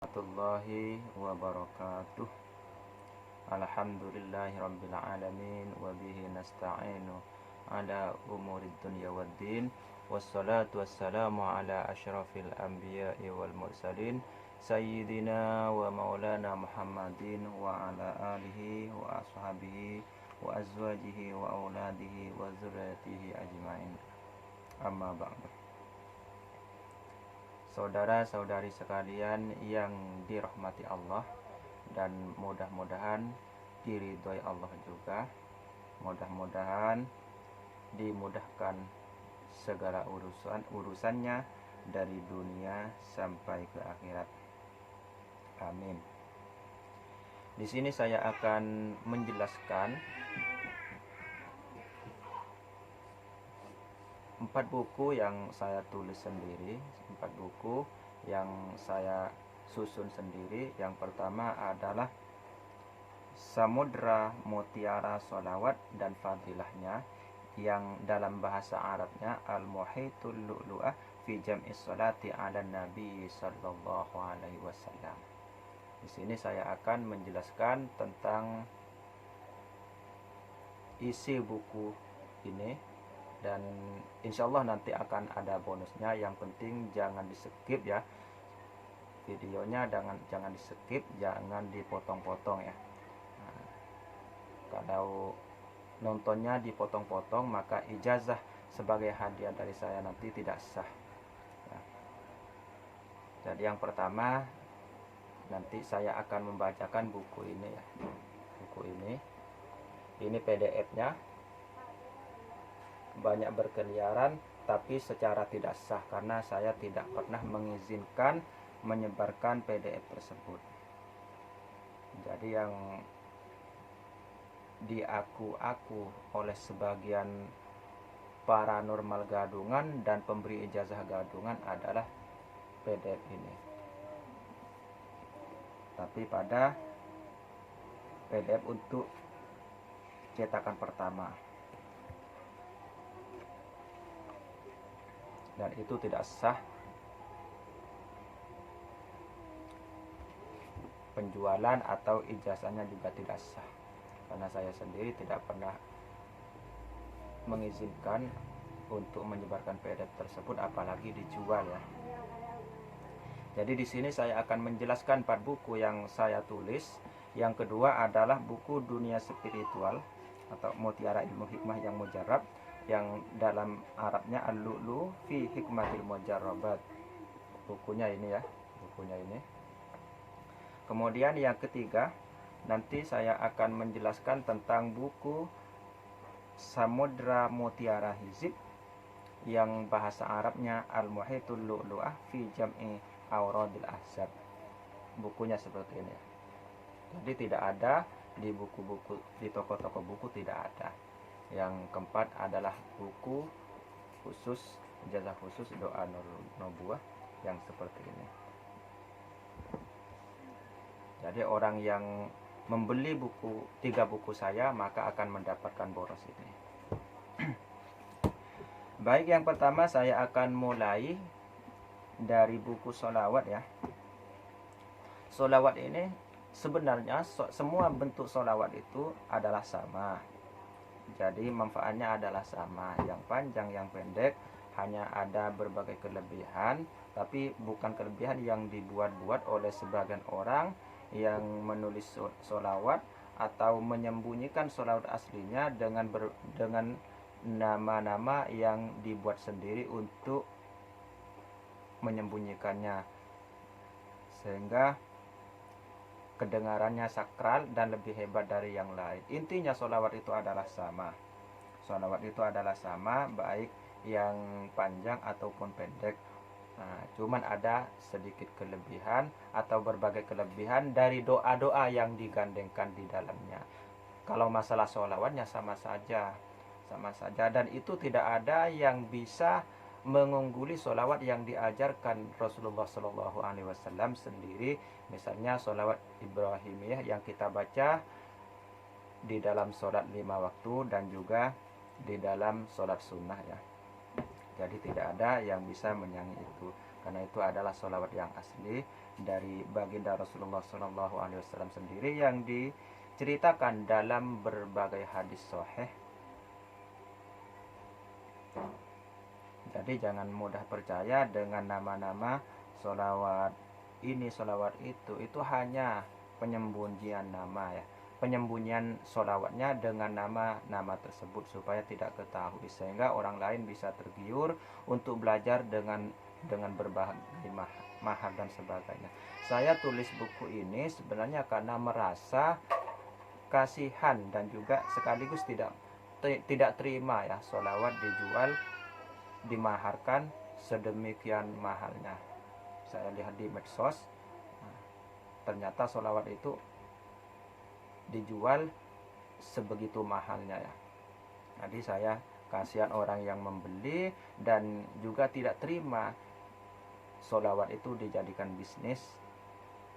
Warahmatullahi wabarakatuh. Alhamdulillahi rabbil alamin wa bihi nasta'inu ala umurid dunya waddin. Wassalatu wassalamu ala asyrafil anbiya'i wal mursalin sayyidina wa maulana Muhammadin wa ala alihi wa ashabihi wa azwajihi wa auladihi wa zurriyyatihi ajma'in. Amma ba'du. Saudara-saudari sekalian yang dirahmati Allah, dan mudah-mudahan diridhoi Allah juga. Mudah-mudahan dimudahkan segala urusannya dari dunia sampai ke akhirat. Amin. Di sini saya akan menjelaskan 4 buku yang saya tulis sendiri, 4 buku yang saya susun sendiri. Yang pertama adalah Samudra Mutiara Sholawat dan Fadilahnya, yang dalam bahasa Arabnya Al-Muhitul Lu'lu'ah fi Jam'is Sholati 'ala Nabi sallallahu alaihi wasallam. Di sini saya akan menjelaskan tentang isi buku ini, dan insya Allah nanti akan ada bonusnya. Yang penting jangan di skip ya, videonya jangan di skip, jangan dipotong-potong ya. Nah, kalau nontonnya dipotong-potong, maka ijazah sebagai hadiah dari saya nanti tidak sah. Nah, jadi yang pertama, nanti saya akan membacakan buku ini ya. Buku ini PDF-nya banyak berkeliaran, tapi secara tidak sah karena saya tidak pernah mengizinkan menyebarkan PDF tersebut. Jadi yang diaku-aku oleh sebagian paranormal gadungan dan pemberi ijazah gadungan adalah PDF ini. Tapi pada PDF untuk cetakan pertama, dan itu tidak sah. Penjualan atau ijazahnya juga tidak sah, karena saya sendiri tidak pernah mengizinkan untuk menyebarkan PDF tersebut, apalagi dijual ya. Jadi di sini saya akan menjelaskan 4 buku yang saya tulis. Yang kedua adalah buku Dunia Spiritual atau Mutiara Ilmu Hikmah yang Mujarrab, yang dalam Arabnya Al-Lu'lu' fi Hikmatil Mujarrabat. Bukunya ini ya, bukunya ini. Kemudian yang ketiga, nanti saya akan menjelaskan tentang buku Samudra Mutiara Hizib, yang bahasa Arabnya Al-Muhitul Lu'lu'ah fi Jam'i Awradil Ahzab. Bukunya seperti ini. Jadi tidak ada di buku-buku, di toko-toko buku tidak ada. Yang keempat adalah buku khusus, ijazah khusus doa nubuwah yang seperti ini. Jadi orang yang membeli 3 buku saya, maka akan mendapatkan boros ini. Baik, yang pertama saya akan mulai dari buku sholawat ya. Sholawat ini sebenarnya semua bentuk sholawat itu adalah sama. Jadi manfaatnya adalah sama, yang panjang, yang pendek, hanya ada berbagai kelebihan, tapi bukan kelebihan yang dibuat-buat oleh sebagian orang yang menulis sholawat atau menyembunyikan sholawat aslinya dengan nama-nama yang dibuat sendiri untuk menyembunyikannya, sehingga kedengarannya sakral dan lebih hebat dari yang lain. Intinya sholawat itu adalah sama. Sholawat itu adalah sama, baik yang panjang ataupun pendek. Nah, cuman ada sedikit kelebihan atau berbagai kelebihan dari doa-doa yang digandengkan di dalamnya. Kalau masalah sholawatnya sama saja, dan itu tidak ada yang bisa mengungguli sholawat yang diajarkan Rasulullah Shallallahu Alaihi Wasallam sendiri. Misalnya sholawat Ibrahimiyah yang kita baca di dalam sholat 5 waktu dan juga di dalam sholat sunnah ya. Jadi tidak ada yang bisa menyanyi itu. karena itu adalah sholawat yang asli dari baginda Rasulullah SAW sendiri yang diceritakan dalam berbagai hadis sahih. Jadi jangan mudah percaya dengan nama-nama sholawat ini, sholawat itu hanya penyembunyian nama ya, penyembunyian sholawatnya dengan nama-nama tersebut supaya tidak ketahui, sehingga orang lain bisa tergiur untuk belajar dengan berbagai mahar dan sebagainya. Saya tulis buku ini sebenarnya karena merasa kasihan dan juga sekaligus tidak terima ya sholawat dijual, dimaharkan sedemikian mahalnya. Saya lihat di medsos, ternyata sholawat itu dijual sebegitu mahalnya ya. Jadi saya kasihan orang yang membeli dan juga tidak terima sholawat itu dijadikan bisnis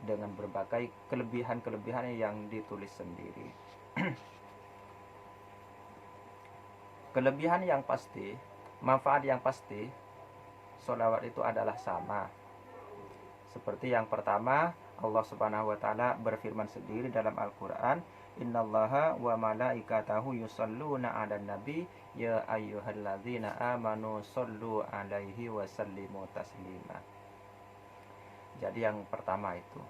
dengan berbagai kelebihan-kelebihan yang ditulis sendiri. Kelebihan yang pasti, manfaat yang pasti, sholawat itu adalah sama. Seperti yang pertama, Allah Subhanahu wa taala berfirman sendiri dalam Al-Qur'an, "Innallaha wa malaikatahu yusholluna 'alan nabi ya ayyuhalladzina amanu shollu 'alaihi wa sallimu taslima." Jadi yang pertama itu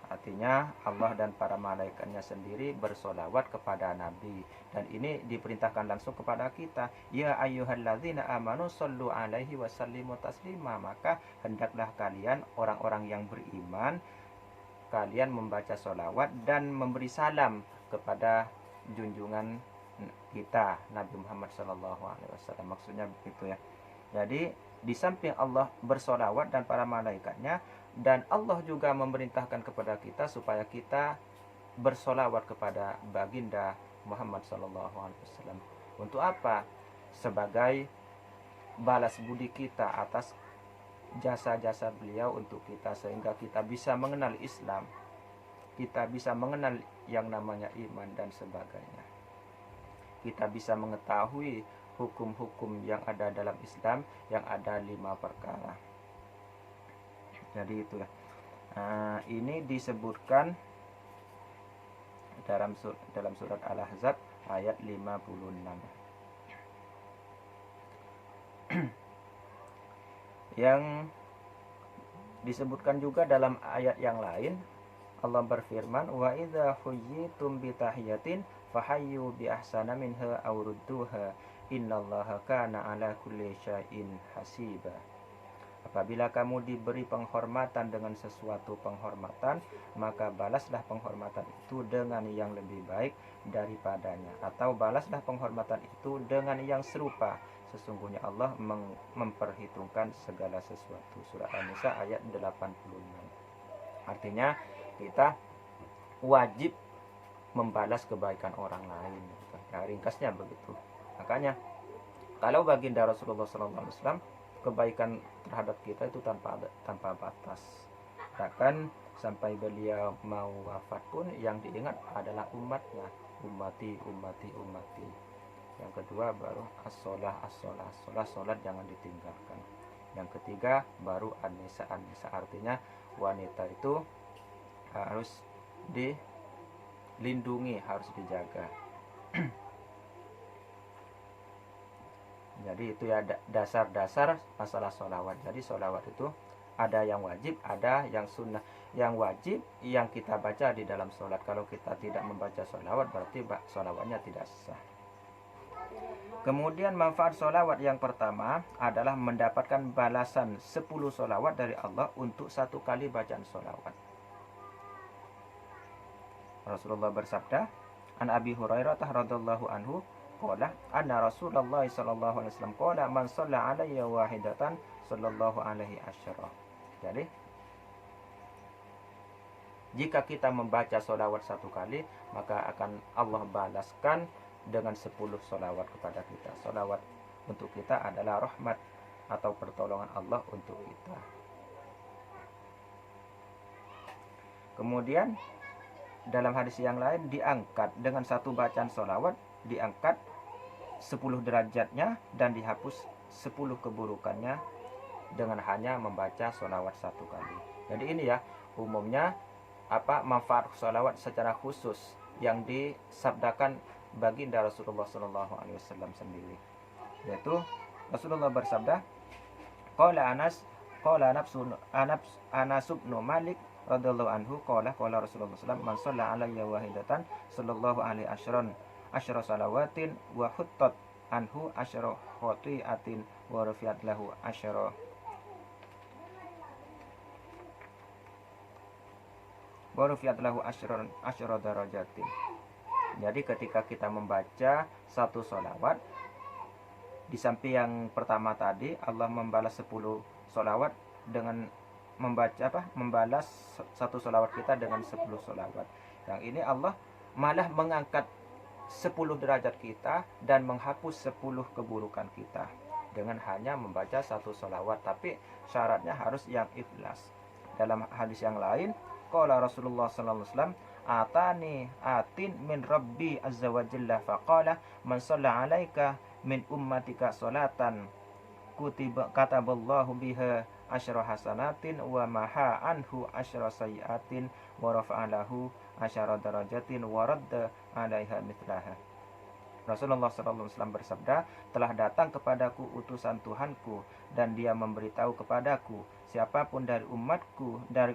artinya Allah dan para malaikatnya sendiri bersolawat kepada Nabi, dan ini diperintahkan langsung kepada kita, ya ayyuhalladzina amanu shollu 'alaihi wa sallimu taslima. Maka hendaklah kalian orang-orang yang beriman, kalian membaca solawat dan memberi salam kepada junjungan kita Nabi Muhammad SAW. Maksudnya begitu ya. Jadi di samping Allah bersolawat dan para malaikatnya, dan Allah juga memerintahkan kepada kita supaya kita bersolawat kepada baginda Muhammad SAW. Untuk apa? Sebagai balas budi kita atas jasa-jasa beliau untuk kita, sehingga kita bisa mengenal Islam, kita bisa mengenal yang namanya iman dan sebagainya. Kita bisa mengetahui hukum-hukum yang ada dalam Islam, yang ada 5 perkara. Jadi itu ya. Ini disebutkan dalam surat Al-Ahzab ayat 56. Yang disebutkan juga dalam ayat yang lain, Allah berfirman, "Wa idza huyyitum bi tahiyatin fahayyu bi ahsana minha aw rudduha innallaha kana ala kulli syai'in hasiba." Apabila kamu diberi penghormatan dengan sesuatu penghormatan, maka balaslah penghormatan itu dengan yang lebih baik daripadanya, atau balaslah penghormatan itu dengan yang serupa. Sesungguhnya Allah memperhitungkan segala sesuatu. Surah An-Nisa ayat 86. Artinya kita wajib membalas kebaikan orang lain. Ya, ringkasnya begitu. Makanya kalau baginda Rasulullah SAW, kebaikan terhadap kita itu tanpa batas. Bahkan sampai beliau mau wafat pun yang diingat adalah umatnya. Ummati, ummati, ummati. Yang kedua baru as-sholah, as-sholah, as-sholah, sholat jangan ditinggalkan. Yang ketiga baru an-nisa, an-nisa. Artinya wanita itu harus dilindungi, harus dijaga. Jadi itu ya dasar-dasar masalah sholawat. Jadi sholawat itu ada yang wajib, ada yang sunnah. Yang wajib yang kita baca di dalam sholat. Kalau kita tidak membaca sholawat, berarti sholawatnya tidak sah. Kemudian manfaat sholawat yang pertama adalah mendapatkan balasan 10 sholawat dari Allah untuk 1 kali bacaan sholawat. Rasulullah bersabda, An Abi Hurairah radhiyallahu anhu qala anna Rasulullah sallallahu alaihi wasallam qala man shalla alayya wahidatan sallallahu alaihi asyara. Jadi jika kita membaca sholawat 1 kali, maka akan Allah balaskan dengan 10 sholawat kepada kita. Sholawat untuk kita adalah rahmat atau pertolongan Allah untuk kita. Kemudian dalam hadis yang lain diangkat dengan 1 bacaan sholawat, diangkat 10 derajatnya dan dihapus 10 keburukannya dengan hanya membaca sholawat 1 kali. Jadi ini ya umumnya manfaat sholawat secara khusus yang disabdakan baginda Rasulullah SAW sendiri, yaitu Rasulullah bersabda, qala Anas bin Malik radhiyallahu anhu qala Rasulullah SAW, man shalla alayya wahidatan sallallahu alaihi asyra salawatin wa huttat anhu asyra khati'atin wa rafi'at lahu asyra darajatin. Jadi ketika kita membaca satu sholawat, di samping yang pertama tadi Allah membalas 10 sholawat dengan membalas satu sholawat kita dengan 10 sholawat. Yang ini Allah malah mengangkat 10 derajat kita dan menghapus 10 keburukan kita dengan hanya membaca satu sholawat. Tapi syaratnya harus yang ikhlas. Dalam hadis yang lain, qala Rasulullah sallallahu alaihi wasallam, atani atin min rabbi azza wa jalla faqala man shalla alaika min ummatika salatan kataballahu biha asyra hasanatin wa maha anhu asyra sayiatin wa rafa'alahu asyra darajatin wa radda alaiha mithlaha. Rasulullah SAW bersabda, telah datang kepadaku utusan Tuhanku dan dia memberitahu kepadaku, siapapun dari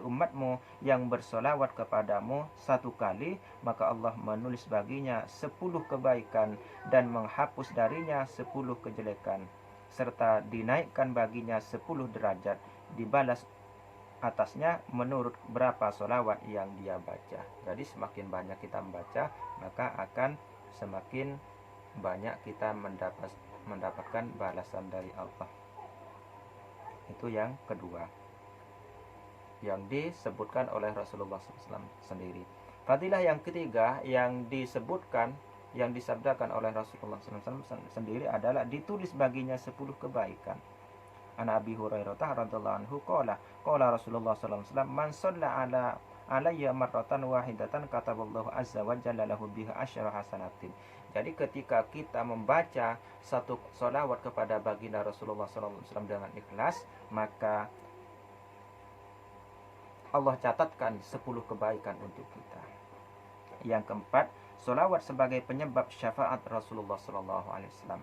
umatmu yang bersolawat kepadamu 1 kali, maka Allah menulis baginya 10 kebaikan dan menghapus darinya 10 kejelekan, serta dinaikkan baginya 10 derajat, dibalas atasnya menurut berapa solawat yang dia baca. Jadi semakin banyak kita membaca, maka akan semakin banyak kita mendapatkan balasan dari Allah. Itu yang kedua yang disebutkan oleh Rasulullah SAW sendiri. Fadilah yang ketiga yang disebutkan, yang disabdakan oleh Rasulullah SAW sendiri adalah ditulis baginya 10 kebaikan. An Abi Hurairah radhiyallahu anhu qala Rasulullah SAW, man shalla alayya marratan wahidatan kataballahu azza wa jalla lahu biha asyra hasanatin. Jadi ketika kita membaca satu sholawat kepada baginda Rasulullah SAW dengan ikhlas, maka Allah catatkan 10 kebaikan untuk kita. Yang keempat, sholawat sebagai penyebab syafaat Rasulullah SAW.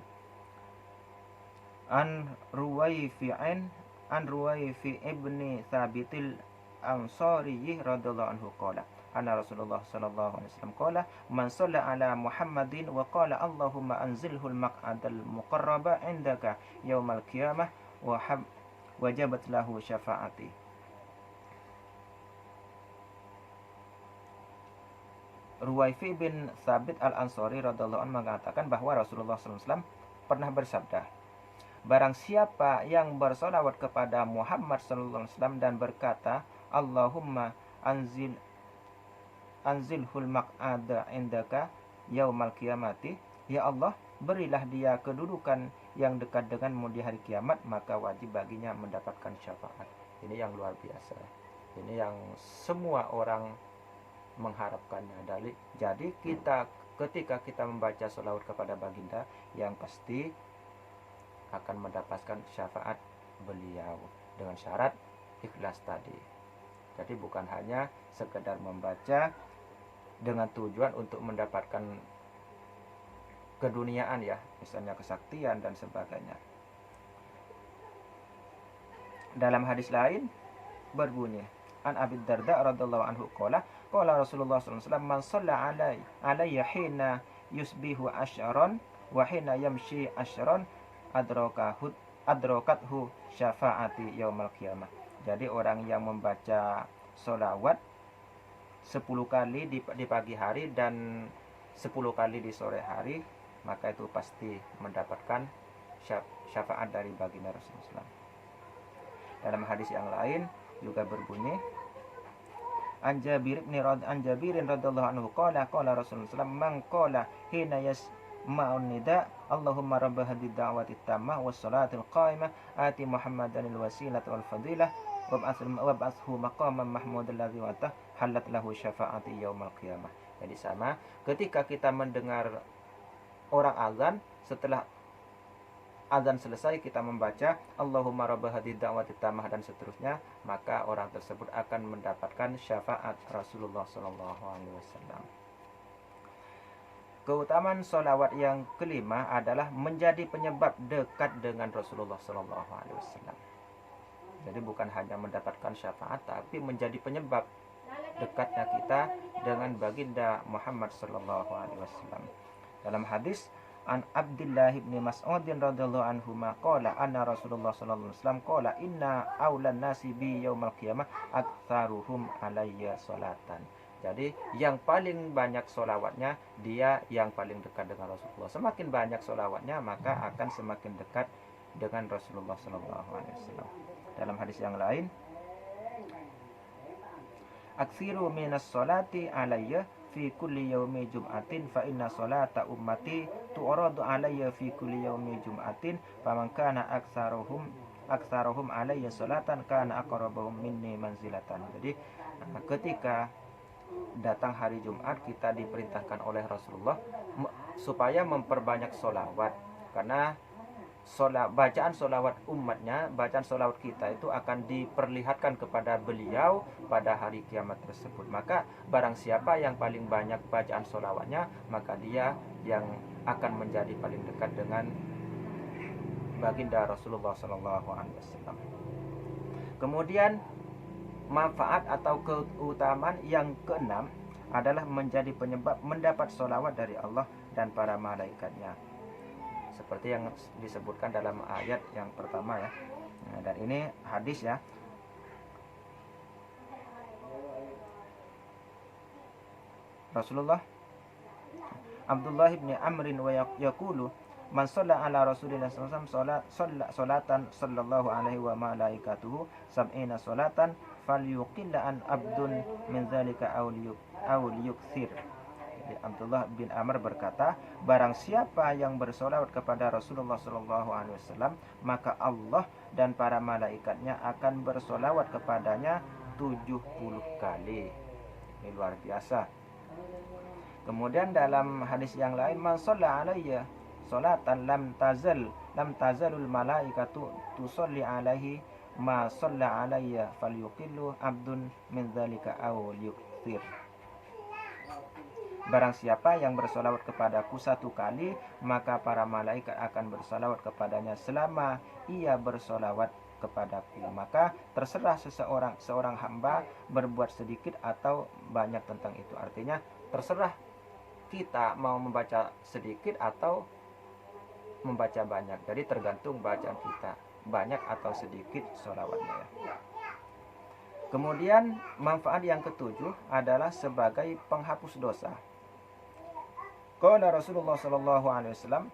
An Ruwaifi ibni Thabitil Ansari radhiyallahu anhu qala anna Rasulullah sallallahu alaihi wasallam qala man shalla ala Muhammadin wa qala Allahumma anzilhu al-maq'adal muqarraba indaka yaumal qiyamah wa wajabat lahu syafaati. Ruwaifi bin Thabit al-Ansari radhiyallahu anhu mengatakan bahwa Rasulullah sallallahu alaihi wasallam pernah bersabda, barang siapa yang bersolawat kepada Muhammad sallallahu alaihi wasallam dan berkata, Allahumma anzilhul maq'ada indaka yaumal qiyamati, ya Allah, berilah dia kedudukan yang dekat denganmu di hari kiamat, maka wajib baginya mendapatkan syafaat. Ini yang luar biasa. Ini yang semua orang mengharapkannya. Jadi ketika kita membaca sholawat kepada baginda, yang pasti akan mendapatkan syafaat beliau dengan syarat ikhlas tadi. Jadi bukan hanya sekedar membaca dengan tujuan untuk mendapatkan keduniaan ya, misalnya kesaktian dan sebagainya. Dalam hadis lain berbunyi, An Abi Darda radhiyallahu anhu qala Rasulullah sallallahu alaihi wasallam, man shalla alayya hina yusbihu asyran wa hina yamshi asyran adrokathu syafaati yaumal qiyamah. Jadi orang yang membaca sholawat 10 kali di pagi hari dan 10 kali di sore hari, maka itu pasti mendapatkan syafaat dari baginda Rasulullah. Dalam hadis yang lain juga berbunyi, An Jabirin radhiyallahu anhu qala Rasulullah man qala hina yasma'un nida Allahumma rabb hadhihi da'wati tammah was salatil qa'imah ati Muhammadan al-wasilata wal fadilah wab'athhu maqaman mahmud alladhi wa'tah halat lahu syafa'ati yaumal qiyamah. Jadi sama, ketika kita mendengar orang azan, setelah azan selesai kita membaca Allahumma rabb hadhihi da'wati tammah dan seterusnya, maka orang tersebut akan mendapatkan syafaat Rasulullah sallallahu alaihi wasallam. Keutamaan sholawat yang kelima adalah menjadi penyebab dekat dengan Rasulullah sallallahu alaihi wasallam. Jadi bukan hanya mendapatkan syafaat, tapi menjadi penyebab dekatnya kita dengan baginda Muhammad sallallahu alaihi wasallam. Dalam hadis An Abdullah bin Mas'ud radhiyallahu anhu qala anna Rasulullah sallallahu alaihi wasallam qala inna aulan nasi bi yaumil qiyamah aktsaruhum alayya salatan. Jadi yang paling banyak solawatnya dia yang paling dekat dengan Rasulullah. Semakin banyak solawatnya maka akan semakin dekat dengan Rasulullah sallallahu alaihi wasallam. Dalam hadis yang lain, aksiru minas solati alayya fi kulli yaumi jum'atin fa inna solata ummati tu'radu alayya fi kulli yaumi jum'atin faman kana aktsaruhum alayya solatan kana aqrabahum minni manzilatan. Jadi ketika datang hari Jumat kita diperintahkan oleh Rasulullah supaya memperbanyak solawat, karena bacaan solawat umatnya, bacaan solawat kita itu akan diperlihatkan kepada beliau pada hari kiamat tersebut. Maka barang siapa yang paling banyak bacaan solawatnya, maka dia yang akan menjadi paling dekat dengan baginda Rasulullah SAW. Kemudian manfaat atau keutamaan yang keenam adalah menjadi penyebab mendapat solawat dari Allah dan para malaikatnya, seperti yang disebutkan dalam ayat yang pertama ya. Nah, dan ini hadis ya. Rasulullah Abdullah bin Amrin wa yaqulu man shalla ala Rasulillah sallallahu alaihi wasallam salatan sallallahu alaihi wa malaikatuhu sab'ina salatan falyuqilla an abdun min zalika aw liyukthir. Abdullah bin Amr berkata, barang siapa yang bersolawat kepada Rasulullah SAW, maka Allah dan para malaikatnya akan bersolawat kepadanya 70 kali. Ini luar biasa. Kemudian dalam hadis yang lain, man shalla alayya sholatan lam tazalul malaikatu tusolli alaihi ma shalla alayya falyuqillu abdun min dzalika aw liyukthir. Barang siapa yang bersolawat kepadaku 1 kali, maka para malaikat akan bersolawat kepadanya selama ia bersolawat kepadaku. Maka terserah seorang hamba berbuat sedikit atau banyak tentang itu. Artinya terserah kita mau membaca sedikit atau membaca banyak. Jadi tergantung bacaan kita, banyak atau sedikit solawatnya ya. Kemudian manfaat yang ketujuh adalah sebagai penghapus dosa. Qala Rasulullah sallallahu alaihi wasallam,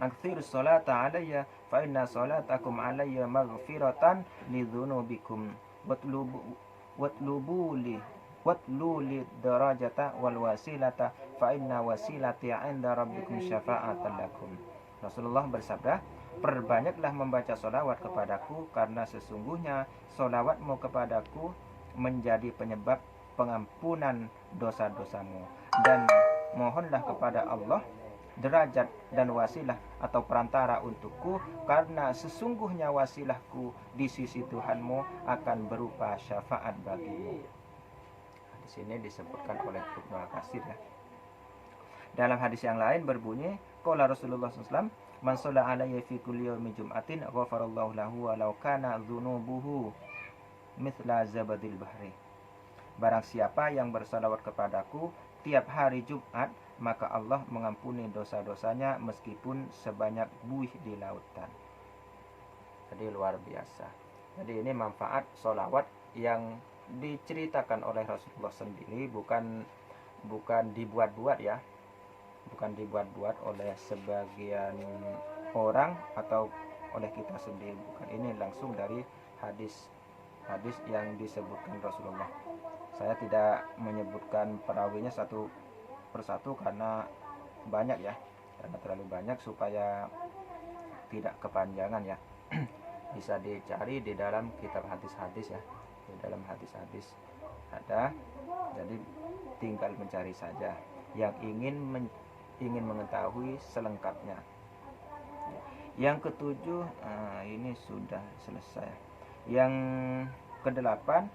"Aktsiru sholata alayya fa inna sholatakum alayya maghfiratan lidzunubikum watlubu li darajata wal wasilata fa inna wasilati 'inda rabbikum syafa'atan lakum." Rasulullah bersabda, "Perbanyaklah membaca sholawat kepadaku, karena sesungguhnya sholawatmu kepadaku menjadi penyebab pengampunan dosa-dosamu, dan mohonlah kepada Allah derajat dan wasilah atau perantara untukku, karena sesungguhnya wasilahku di sisi Tuhanmu akan berupa syafaat bagimu." Di sini disebutkan oleh Ibnu Al-Katsir ya. Dalam hadis yang lain berbunyi, qala Rasulullah SAW, man shalla alayya fi kulli yawmi jum'atin ghafarallahu lahu walau kana dzunubuhu mithla zabadil bahri. Barang siapa yang bersalawat kepadaku tiap hari Jumat, maka Allah mengampuni dosa-dosanya meskipun sebanyak buih di lautan. Jadi luar biasa. Jadi ini manfaat sholawat yang diceritakan oleh Rasulullah sendiri, bukan dibuat-buat ya, bukan dibuat-buat oleh sebagian orang atau oleh kita sendiri, bukan. Ini langsung dari hadis yang disebutkan Rasulullah. Saya tidak menyebutkan perawinya satu persatu karena banyak ya, karena terlalu banyak supaya tidak kepanjangan ya. Bisa dicari di dalam kitab hadis-hadis ya, di dalam hadis-hadis ada, jadi tinggal mencari saja yang ingin mengetahui selengkapnya. Yang ketujuh, ini sudah selesai. Yang kedelapan,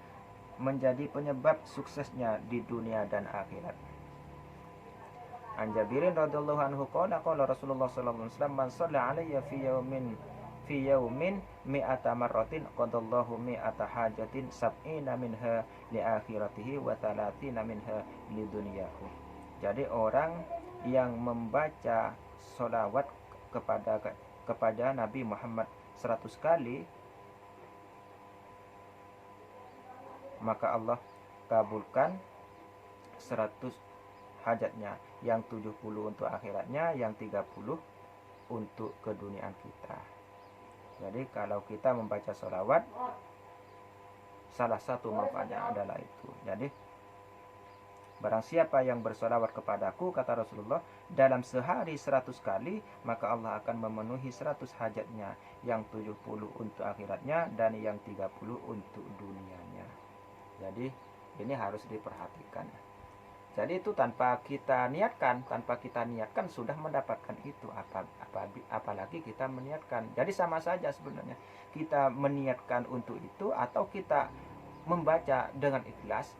menjadi penyebab suksesnya di dunia dan akhirat. An Jabirin radhiyallahu anhu qala Rasulullah sallallahu alaihi wasallam man shalla alayya fi yaumin mi'ata marratin qadallahu mi'ata hajatin sab'ina minha li akhiratihi wa thalathina minha li dunyahu. Jadi orang yang membaca sholawat kepada Nabi Muhammad 100 kali, maka Allah kabulkan 100 hajatnya, yang 70 untuk akhiratnya, yang 30 untuk keduniaan kita. Jadi kalau kita membaca sholawat, salah satu manfaatnya adalah itu. Jadi barang siapa yang bersolawat kepadaku, kata Rasulullah, dalam sehari 100 kali, maka Allah akan memenuhi 100 hajatnya, yang 70 untuk akhiratnya dan yang 30 untuk dunianya. Jadi ini harus diperhatikan. Jadi itu tanpa kita niatkan sudah mendapatkan itu, apalagi kita meniatkan. Jadi sama saja sebenarnya, kita meniatkan untuk itu atau kita membaca dengan ikhlas,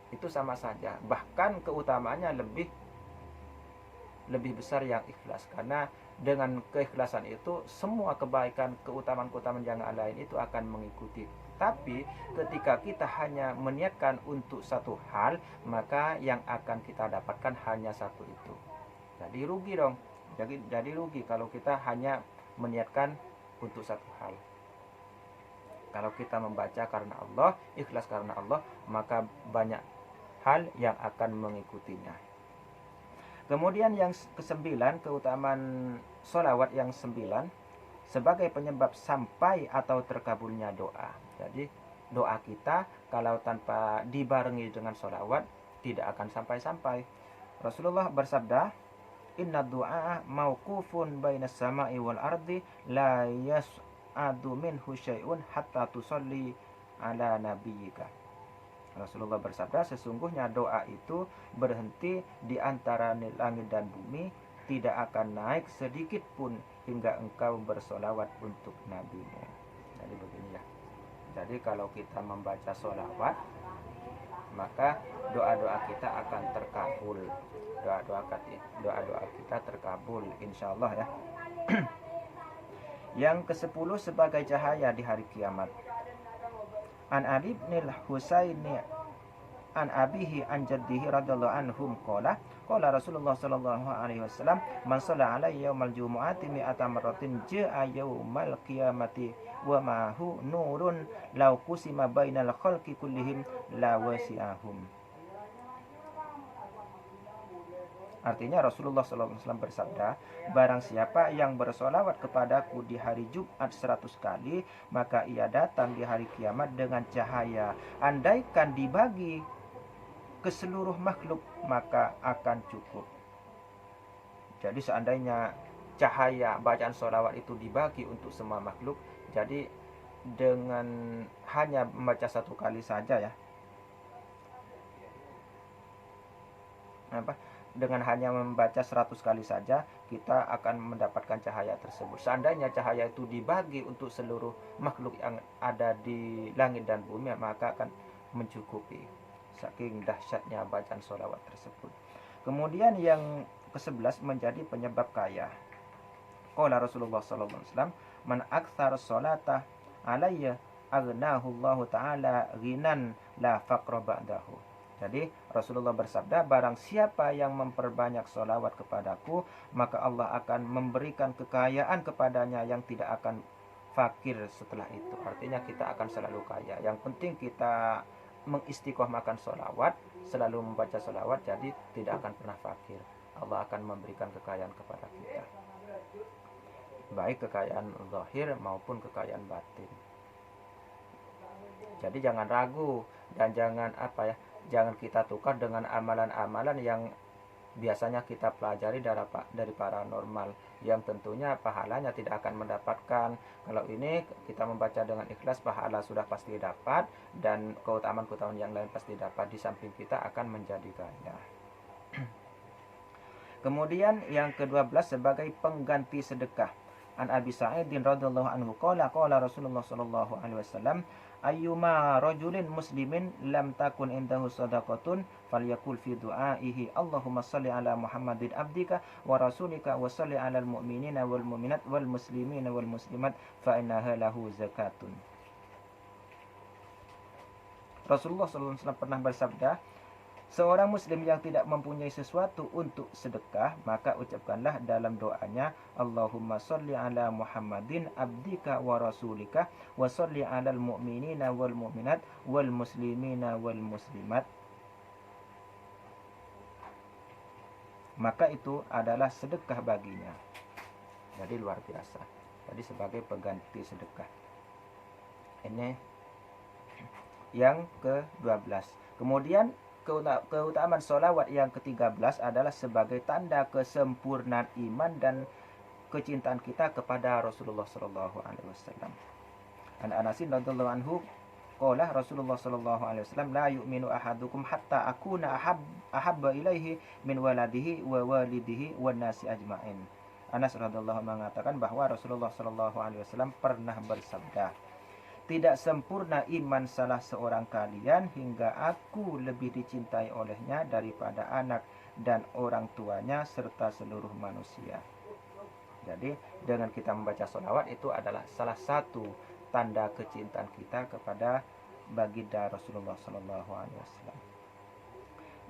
itu sama saja. Bahkan keutamaannya lebih besar yang ikhlas, karena dengan keikhlasan itu semua kebaikan, keutamaan yang lain itu akan mengikuti. Tapi ketika kita hanya meniatkan untuk satu hal, maka yang akan kita dapatkan hanya satu itu. Jadi rugi dong. Jadi rugi kalau kita hanya meniatkan untuk satu hal. Kalau kita membaca karena Allah, ikhlas karena Allah, maka banyak hal yang akan mengikutinya. Kemudian yang ke-9, keutamaan sholawat yang 9 sebagai penyebab sampai atau terkabulnya doa. Jadi doa kita kalau tanpa dibarengi dengan sholawat tidak akan sampai-sampai. Rasulullah bersabda, inna du'a mauqufun bainas sama'i wal ardi la yas'adu minhu syai'un hatta tusalli ala nabiyyika. Rasulullah bersabda, sesungguhnya doa itu berhenti di antara langit dan bumi, tidak akan naik sedikit pun hingga engkau bersolawat untuk nabimu. Jadi beginilah. Jadi kalau kita membaca solawat, maka doa-doa kita akan terkabul. Doa-doa kita terkabul, insya Allah ya. Yang ke-10 sebagai cahaya di hari kiamat. An Ali bin Husaini an abihi an jaddihi radhiyallahu anhum qala Rasulullah sallallahu alaihi wasallam man shalla alayya yaumal jumu'ati mi'ata marratin ja'a yaumal qiyamati wa ma hu nurun law qusima bainal khalqi kullihim la wasi'ahum. Artinya Rasulullah SAW bersabda, barang siapa yang bersolawat kepadaku di hari Jumat 100 kali, maka ia datang di hari kiamat dengan cahaya. Andaikan dibagi ke seluruh makhluk, maka akan cukup. Jadi seandainya cahaya bacaan solawat itu dibagi untuk semua makhluk, jadi dengan hanya membaca satu kali saja ya, dengan hanya membaca 100 kali saja kita akan mendapatkan cahaya tersebut. Seandainya cahaya itu dibagi untuk seluruh makhluk yang ada di langit dan bumi, maka akan mencukupi. Saking dahsyatnya bacaan sholawat tersebut. Kemudian yang ke-11 menjadi penyebab kaya. Qala Rasulullah sallallahu alaihi wasallam, man aktsara sholata alayya aghnahu Allah taala ghinan la faqra ba'dahu. Jadi Rasulullah bersabda, barang siapa yang memperbanyak sholawat kepadaku, maka Allah akan memberikan kekayaan kepadanya yang tidak akan fakir setelah itu. Artinya kita akan selalu kaya. Yang penting kita mengistiqomahkan sholawat, selalu membaca sholawat, jadi tidak akan pernah fakir. Allah akan memberikan kekayaan kepada kita, baik kekayaan zahir maupun kekayaan batin. Jadi jangan ragu dan jangan kita tukar dengan amalan-amalan yang biasanya kita pelajari dari paranormal, yang tentunya pahalanya tidak akan mendapatkan. Kalau ini kita membaca dengan ikhlas, pahala sudah pasti dapat, dan keutamaan-keutamaan yang lain pasti dapat. Di samping kita akan menjadi kaya. Kemudian yang ke-12 sebagai pengganti sedekah. An Abi Sa'idin radhiyallahu anhu qala qala Rasulullah sallallahu alaihi wasallam ayyuma rajulin muslimin lam takun indahu sadaqatun falyakul fi du'aihi Allahumma shalli ala Muhammadin abdika wa rasulika wa shalli alal mu'minina wal mu'minat wal muslimina wal muslimat fa innaha lahu zakatun. Rasulullah sallallahu alaihi wasallam pernah bersabda, seorang muslim yang tidak mempunyai sesuatu untuk sedekah, maka ucapkanlah dalam doanya, Allahumma sholli ala Muhammadin abdika wa rasulika wa sholli alal mu'minina wal mu'minat wal muslimina wal muslimat. Maka itu adalah sedekah baginya. Jadi luar biasa. Jadi sebagai pengganti sedekah. Ini yang ke-12. Kemudian keutamaan sholawat yang ke-13 adalah sebagai tanda kesempurnaan iman dan kecintaan kita kepada Rasulullah sallallahu alaihi wasallam. An Anasin radhiyallahu anhu qala Rasulullah sallallahu alaihi wasallam la yu'minu ahadukum hatta akuna ahabba ilaihi min waladihi wa walidihi wan nasi ajmain. Anas radhiyallahu mengatakan bahwa Rasulullah sallallahu alaihi wasallam pernah bersabda, tidak sempurna iman salah seorang kalian hingga aku lebih dicintai olehnya daripada anak dan orang tuanya serta seluruh manusia. Jadi dengan kita membaca sholawat itu adalah salah satu tanda kecintaan kita kepada baginda Rasulullah sallallahu alaihi wasallam.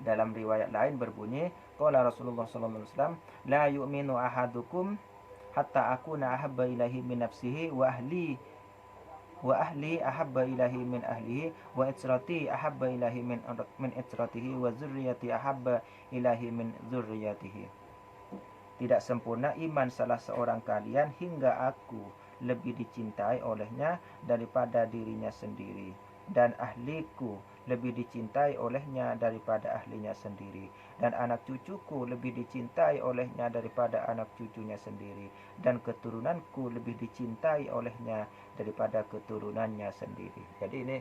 Dalam riwayat lain berbunyi, qala Rasulullah sallallahu alaihi wasallam, la yu'minu ahadukum hatta akuna ahabba ilaihi min nafsihi wa ahli ahabba ilahi min ahlihi wa itrati ahabba ilahi min itratihi wa zurriyati ahabba ilahi min zurriyatihi. Tidak sempurna iman salah seorang kalian hingga aku lebih dicintai olehnya daripada dirinya sendiri, dan ahliku lebih dicintai olehnya daripada ahlinya sendiri, dan anak cucuku lebih dicintai olehnya daripada anak cucunya sendiri, dan keturunanku lebih dicintai olehnya daripada keturunannya sendiri. Jadi ini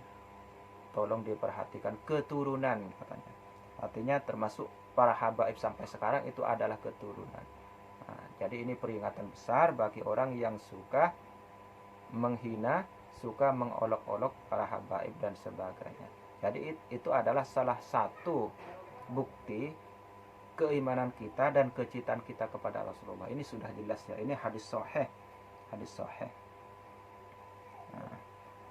tolong diperhatikan, keturunan katanya. Artinya termasuk para habaib sampai sekarang itu adalah keturunan. Nah, jadi ini peringatan besar bagi orang yang suka menghina, suka mengolok-olok para habaib dan sebagainya. Jadi itu adalah salah satu bukti keimanan kita dan kecintaan kita kepada Rasulullah. Ini sudah jelas ya. Ini hadis sahih, hadis sahih. Nah,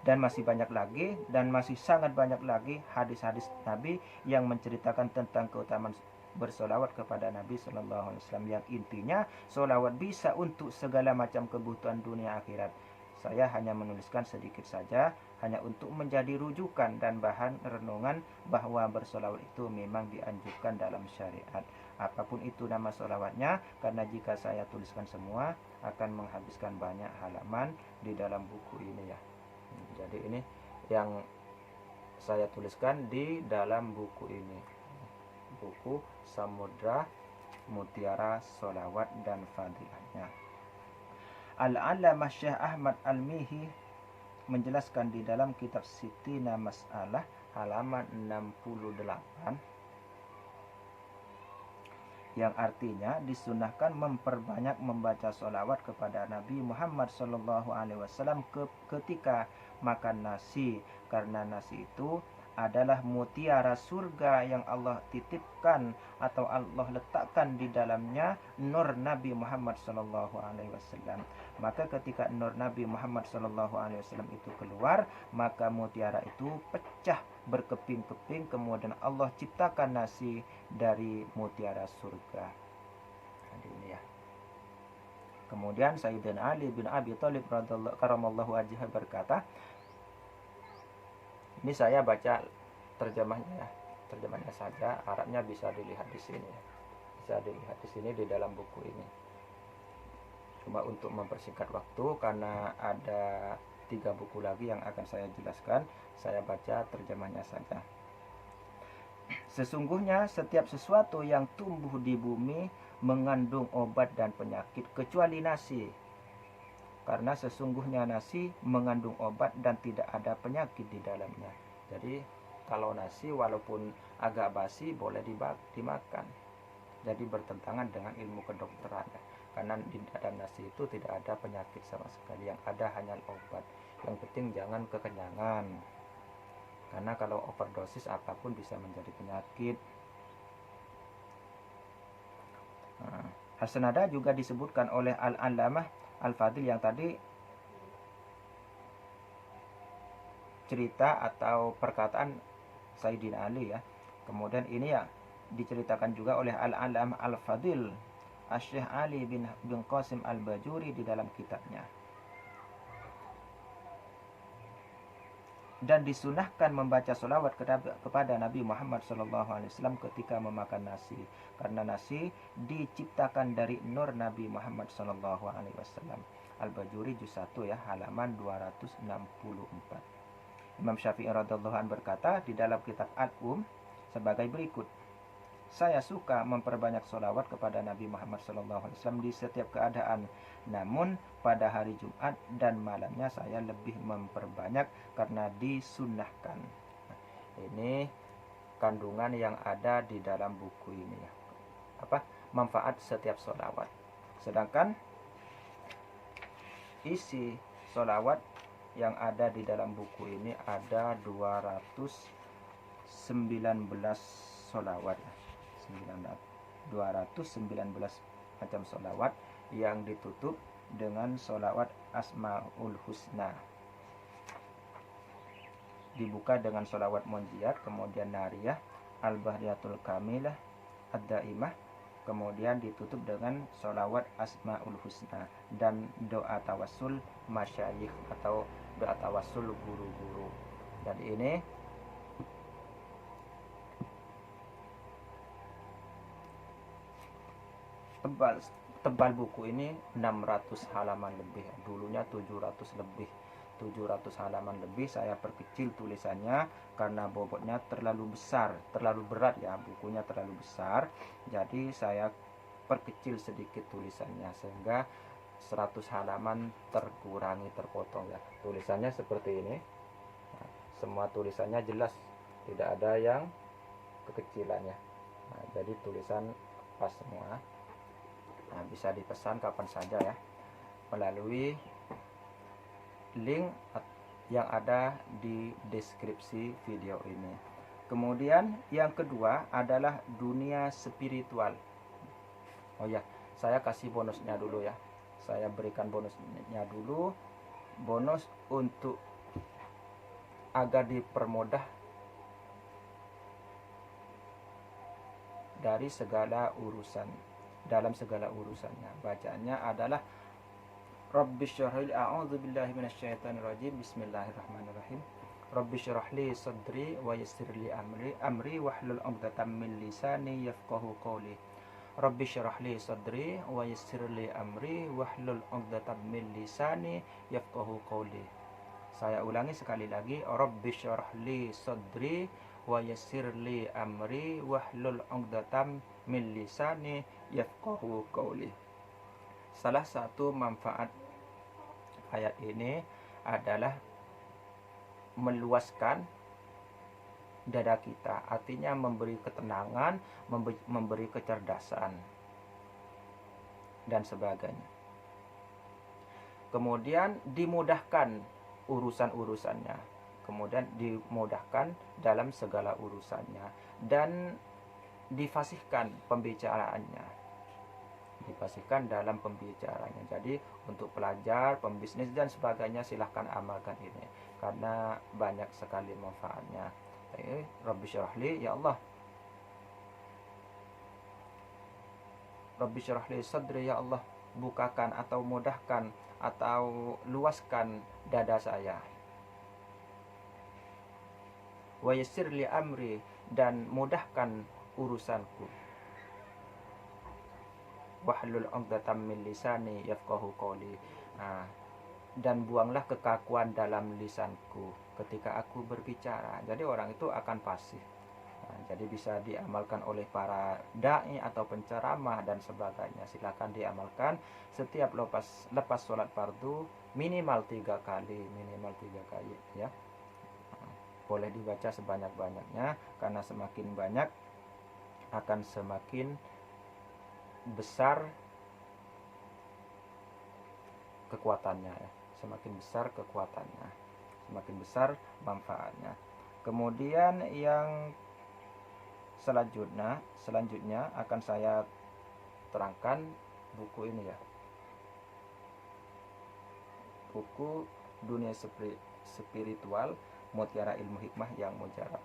dan masih banyak lagi, dan masih sangat banyak lagi hadis-hadis Nabi yang menceritakan tentang keutamaan bersolawat kepada Nabi Sallallahu Alaihi Wasallam, yang intinya solawat bisa untuk segala macam kebutuhan dunia akhirat. Saya hanya menuliskan sedikit saja, hanya untuk menjadi rujukan dan bahan renungan bahwa bersolawat itu memang dianjurkan dalam syariat. Apapun itu nama solawatnya, karena jika saya tuliskan semua akan menghabiskan banyak halaman di dalam buku ini ya. Jadi ini yang saya tuliskan di dalam buku ini, buku Samudra Mutiara Solawat dan Fadilahnya. Al-Allamah Syekh Ahmad Al-Mihi menjelaskan di dalam kitab Sitina Mas'alah halaman 68, yang artinya disunahkan memperbanyak membaca sholawat kepada Nabi Muhammad SAW ketika makan nasi, karena nasi itu adalah mutiara surga yang Allah titipkan atau Allah letakkan di dalamnya nur Nabi Muhammad SAW. Maka ketika nur Nabi Muhammad SAW itu keluar, maka mutiara itu pecah berkeping-keping, kemudian Allah ciptakan nasi dari mutiara surga. Jadi ini ya. Kemudian Sayyidina Ali bin Abi Thalib radhiyallahu karamallahu wajhah berkata, ini saya baca terjemahnya ya, terjemahnya saja, Arabnya bisa dilihat di sini ya. Bisa dilihat di sini di dalam buku ini. Cuma untuk mempersingkat waktu, karena ada 3 buku lagi yang akan saya jelaskan, saya baca terjemahnya saja. Sesungguhnya setiap sesuatu yang tumbuh di bumi mengandung obat dan penyakit kecuali nasi. Karena sesungguhnya nasi mengandung obat dan tidak ada penyakit di dalamnya. Jadi kalau nasi walaupun agak basi boleh dimakan. Jadi bertentangan dengan ilmu kedokteran. karena di dalam nasi itu tidak ada penyakit sama sekali, yang ada hanya obat. Yang penting jangan kekenyangan, karena kalau overdosis apapun bisa menjadi penyakit. Senada juga disebutkan oleh Al-Allamah Al-Fadil yang tadi, cerita atau perkataan Sayyidina Ali ya. Kemudian ini ya diceritakan juga oleh Al-Allamah Al-Fadil Asy-Syaikh Ali bin Qasim Al-Bajuri di dalam kitabnya. Dan disunahkan membaca sholawat kepada Nabi Muhammad SAW ketika memakan nasi, karena nasi diciptakan dari nur Nabi Muhammad SAW. Al-Bajuri juz 1 ya, halaman 264. Imam Syafi'i radhiyallahu anhu berkata di dalam kitab sebagai berikut: saya suka memperbanyak sholawat kepada Nabi Muhammad SAW di setiap keadaan. Namun pada hari Jumat dan malamnya saya lebih memperbanyak karena disunnahkan. Ini kandungan yang ada di dalam buku ini ya. Manfaat setiap sholawat. Sedangkan isi sholawat yang ada di dalam buku ini ada 219 sholawat. 219 macam sholawat yang ditutup dengan sholawat Asmaul Husna. Dibuka dengan sholawat Munjiat, kemudian Nariyah, Al-Bahriyatul Kamilah, Ad-Daimah, kemudian ditutup dengan sholawat Asmaul Husna dan doa tawassul masyayikh atau doa tawassul guru-guru. Dan ini tebal buku ini 600 halaman lebih, dulunya 700 lebih. 700 halaman lebih saya perkecil tulisannya karena bobotnya terlalu besar, terlalu berat ya, bukunya terlalu besar. Jadi saya perkecil sedikit tulisannya sehingga 100 halaman terkurangi, terpotong ya. Tulisannya seperti ini. Nah, semua tulisannya jelas, tidak ada yang kekecilannya. Nah, jadi tulisan pas semua. Nah, bisa dipesan kapan saja ya melalui link yang ada di deskripsi video ini. Kemudian yang kedua adalah dunia spiritual. Oh ya, saya kasih bonusnya dulu ya. Saya berikan bonusnya dulu. Bonus untuk agar dipermudah dari segala urusan. Dalam segala urusannya, bacaannya adalah Rabbishrahli, a'udzubillahi minasyaitonirrajim, bismillahirrahmanirrahim. Rabbishrahli sadri wa yassirli amri wahlul 'uqdatam min lisani yafqahu qawli. Rabbishrahli sadri wa yassirli amri wahlul 'uqdatam min lisani yafqahu qawli. Saya ulangi sekali lagi, Rabbishrahli sadri wa yassirli amri wahlul 'uqdatam min lisani yafqahu qawli. Salah satu manfaat ayat ini adalah meluaskan dada kita, artinya memberi ketenangan, memberi kecerdasan dan sebagainya. Kemudian dimudahkan urusan-urusannya, kemudian dimudahkan dalam segala urusannya, dan difasihkan pembicaraannya, difasihkan dalam pembicaraannya. Jadi untuk pelajar, pembisnis dan sebagainya silahkan amalkan ini karena banyak sekali manfaatnya. Rabbi syrahli, ya Allah, Rabbi syrahli sadri, ya Allah, bukakan atau mudahkan atau luaskan dada saya. Wa yassir li amri, dan mudahkan urusanku. Wahlul 'uqdatam min lisani yafqahu qawli. Dan buanglah kekakuan dalam lisanku ketika aku berbicara. Jadi orang itu akan fasih. Jadi bisa diamalkan oleh para dai atau penceramah dan sebagainya. Silakan diamalkan setiap lepas sholat fardu minimal 3 kali, ya. Boleh dibaca sebanyak-banyaknya karena semakin banyak akan semakin besar kekuatannya ya. Semakin besar kekuatannya, semakin besar manfaatnya. Kemudian yang selanjutnya akan saya terangkan buku ini ya. Buku Dunia Spiritual, Mutiara Ilmu Hikmah yang Mujarab.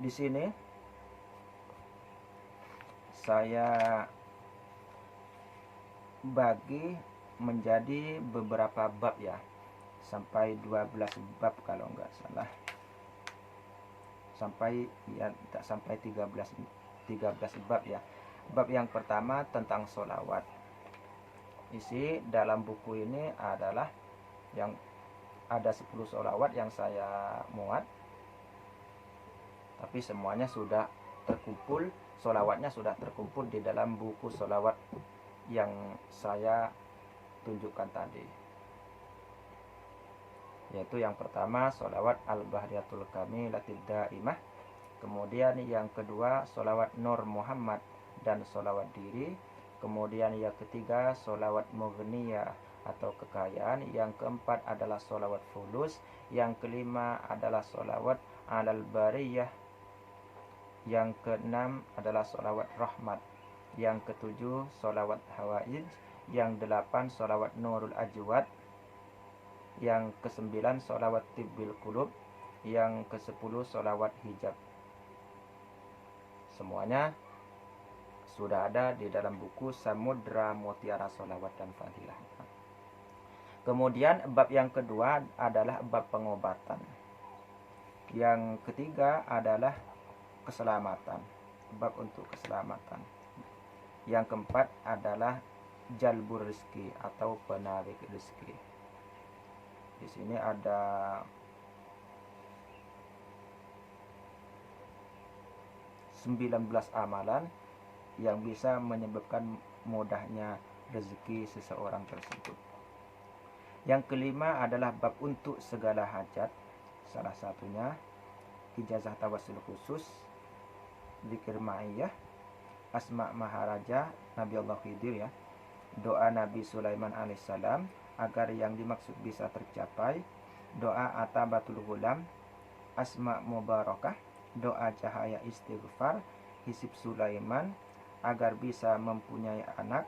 Di sini saya bagi menjadi beberapa bab ya, sampai 12 bab kalau nggak salah, sampai 13 bab ya. Bab yang pertama tentang sholawat. Isi dalam buku ini adalah yang ada 10 sholawat yang saya muat, tapi semuanya sudah terkumpul, sholawatnya sudah terkumpul di dalam buku sholawat yang saya tunjukkan tadi, yaitu yang pertama sholawat Al-Bahriyatul Kamilatil Daimah, kemudian yang kedua sholawat Nur Muhammad dan sholawat diri, kemudian yang ketiga sholawat Mughniyah atau kekayaan, yang keempat adalah sholawat Fulus, yang kelima adalah sholawat Alal Bariyah, yang keenam adalah sholawat Rahmat, yang ketujuh sholawat Hawaij, yang delapan sholawat Nurul Ajwad, yang kesembilan sholawat Tibbil Qulub, yang kesepuluh sholawat Hijab. Semuanya sudah ada di dalam buku Samudra Mutiara Sholawat dan Fadilah. Kemudian bab yang kedua adalah bab pengobatan. Yang ketiga adalah keselamatan, bab untuk keselamatan. Yang keempat adalah jalbur rizki atau penarik rizki. Di sini ada 19 amalan yang bisa menyebabkan mudahnya rezeki seseorang tersebut. Yang kelima adalah bab untuk segala hajat. Salah satunya ijazah tawassul khusus, zikir ma'iyah, asma maharaja Nabi Allah Khidir ya, doa Nabi Sulaiman alaihissalam agar yang dimaksud bisa tercapai, doa atabatul hulam, asma mubarakah, doa cahaya istighfar, hisib Sulaiman agar bisa mempunyai anak,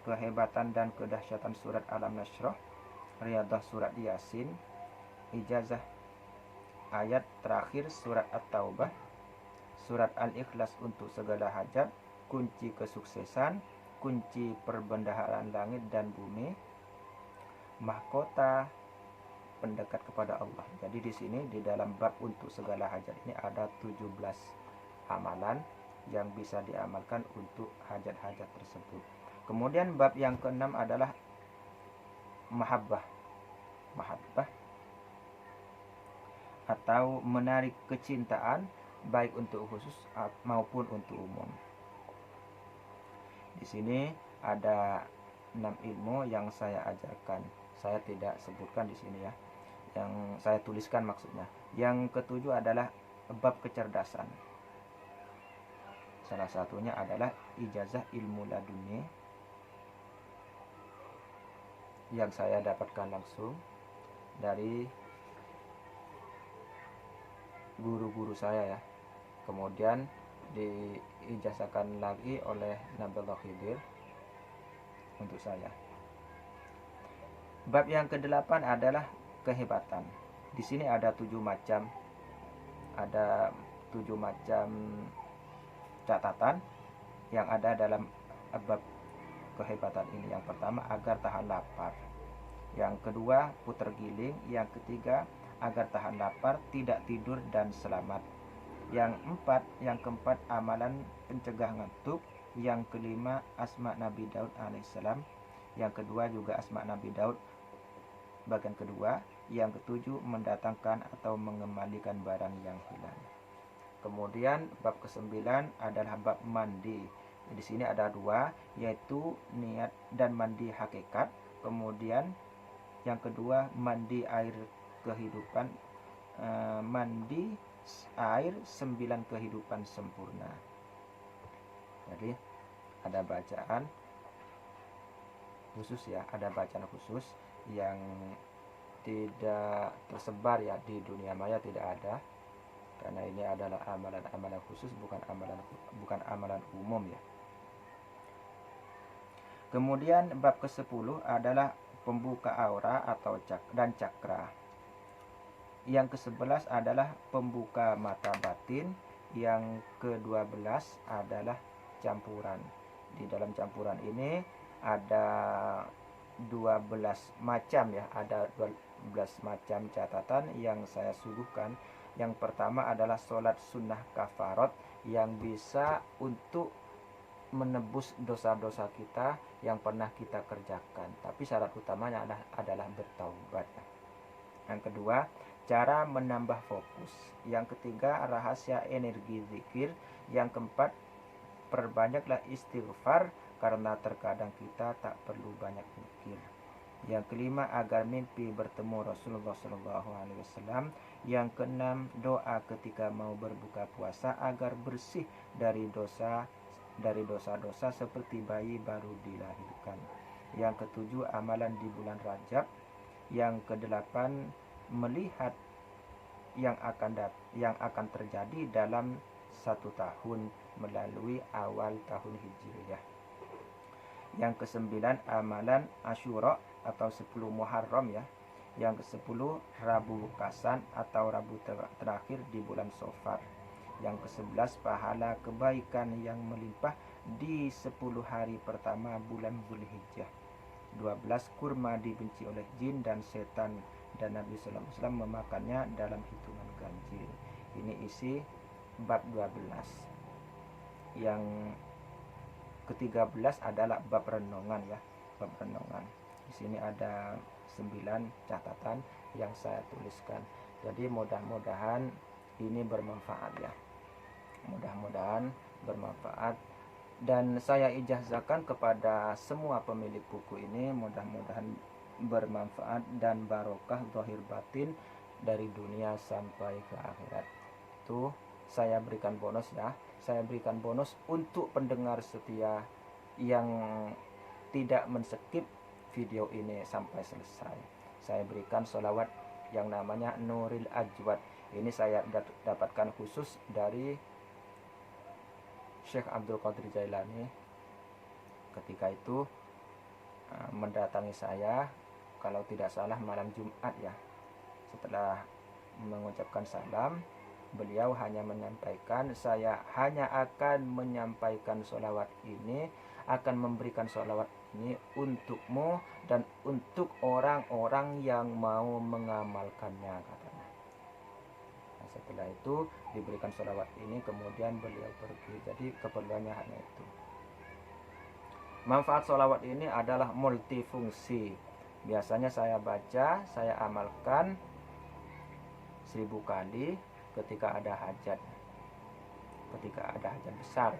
kehebatan dan kedahsyatan surat Alam Nashrah, riyadah surat Yasin, ijazah ayat terakhir surat At-Taubah, surat Al-Ikhlas untuk segala hajat, kunci kesuksesan, kunci perbendaharaan langit dan bumi, mahkota pendekat kepada Allah. Jadi di sini di dalam bab untuk segala hajat ini ada 17 amalan yang bisa diamalkan untuk hajat-hajat tersebut. Kemudian bab yang keenam adalah mahabbah. Mahabbah atau menarik kecintaan baik untuk khusus maupun untuk umum. Di sini ada 6 ilmu yang saya ajarkan. Saya tidak sebutkan di sini ya. Yang saya tuliskan maksudnya. Yang ketujuh adalah bab kecerdasan. Salah satunya adalah ijazah ilmu laduni yang saya dapatkan langsung dari guru-guru saya ya. Kemudian diijazahkan lagi oleh Nabi Allah Khidir untuk saya. Bab yang ke-8 adalah kehebatan. Di sini ada 7 macam catatan yang ada dalam bab kehebatan ini. Yang pertama agar tahan lapar, yang kedua puter giling, yang ketiga agar tahan lapar, tidak tidur dan selamat, yang keempat amalan pencegah ngantuk, yang kelima asma Nabi Daud alaihissalam, yang kedua juga asma Nabi Daud bagian kedua, yang ketujuh mendatangkan atau mengembalikan barang yang hilang. Kemudian bab ke-9 adalah bab mandi. Di sini ada 2, yaitu niat dan mandi hakikat. Kemudian yang kedua mandi air kehidupan, mandi air 9 kehidupan sempurna. Jadi ada bacaan khusus ya, ada bacaan khusus yang tidak tersebar ya di dunia maya, tidak ada, karena ini adalah amalan-amalan khusus, bukan amalan umum ya. Kemudian bab ke-10 adalah pembuka aura atau dan cakra. Yang ke-11 adalah pembuka mata batin. Yang ke-12 adalah campuran. Di dalam campuran ini ada 12 macam ya, ada 12 macam catatan yang saya suguhkan. Yang pertama adalah sholat sunnah kafarat yang bisa untuk menebus dosa-dosa kita yang pernah kita kerjakan, tapi syarat utamanya adalah bertaubat. Yang kedua, cara menambah fokus. Yang ketiga, rahasia energi zikir. Yang keempat, perbanyaklah istighfar karena terkadang kita tak perlu banyak mikir. Yang kelima, agar mimpi bertemu Rasulullah SAW. Yang keenam, doa ketika mau berbuka puasa agar bersih dari dosa-dosa seperti bayi baru dilahirkan. Yang ketujuh, amalan di bulan Rajab. Yang kedelapan, melihat yang akan terjadi dalam 1 tahun melalui awal tahun Hijriyah. Yang kesembilan, amalan Asyura atau 10 Muharram ya. Yang ke-10, Rabu Kasan atau Rabu terakhir di bulan Safar. Yang ke-11, pahala kebaikan yang melimpah di 10 hari pertama bulan Zulhijjah. 12, kurma dibenci oleh jin dan setan dan Nabi sallallahu alaihi wasallam memakannya dalam hitungan ganjil. Ini isi bab 12. Yang ke-13 adalah bab renungan ya, bab renungan. Di sini ada 9 catatan yang saya tuliskan. Jadi mudah-mudahan ini bermanfaat ya. Mudah-mudahan bermanfaat, dan saya ijazahkan kepada semua pemilik buku ini, mudah-mudahan bermanfaat dan barokah zahir batin dari dunia sampai ke akhirat. Itu saya berikan bonus ya. Saya berikan bonus untuk pendengar setia yang tidak men-skip video ini sampai selesai. Saya berikan sholawat yang namanya Nuril Ajwad. Ini saya dapatkan khusus dari Syekh Abdul Qadir Jailani. Ketika itu mendatangi saya, kalau tidak salah malam Jumat ya. Setelah mengucapkan salam, beliau hanya menyampaikan, saya hanya akan menyampaikan sholawat ini, akan memberikan sholawat ini untukmu dan untuk orang-orang yang mau mengamalkannya, katanya. Nah, setelah itu diberikan sholawat ini, kemudian beliau pergi. Jadi keperluannya hanya itu. Manfaat sholawat ini adalah multifungsi. Biasanya saya baca, saya amalkan 1000 kali ketika ada hajat besar.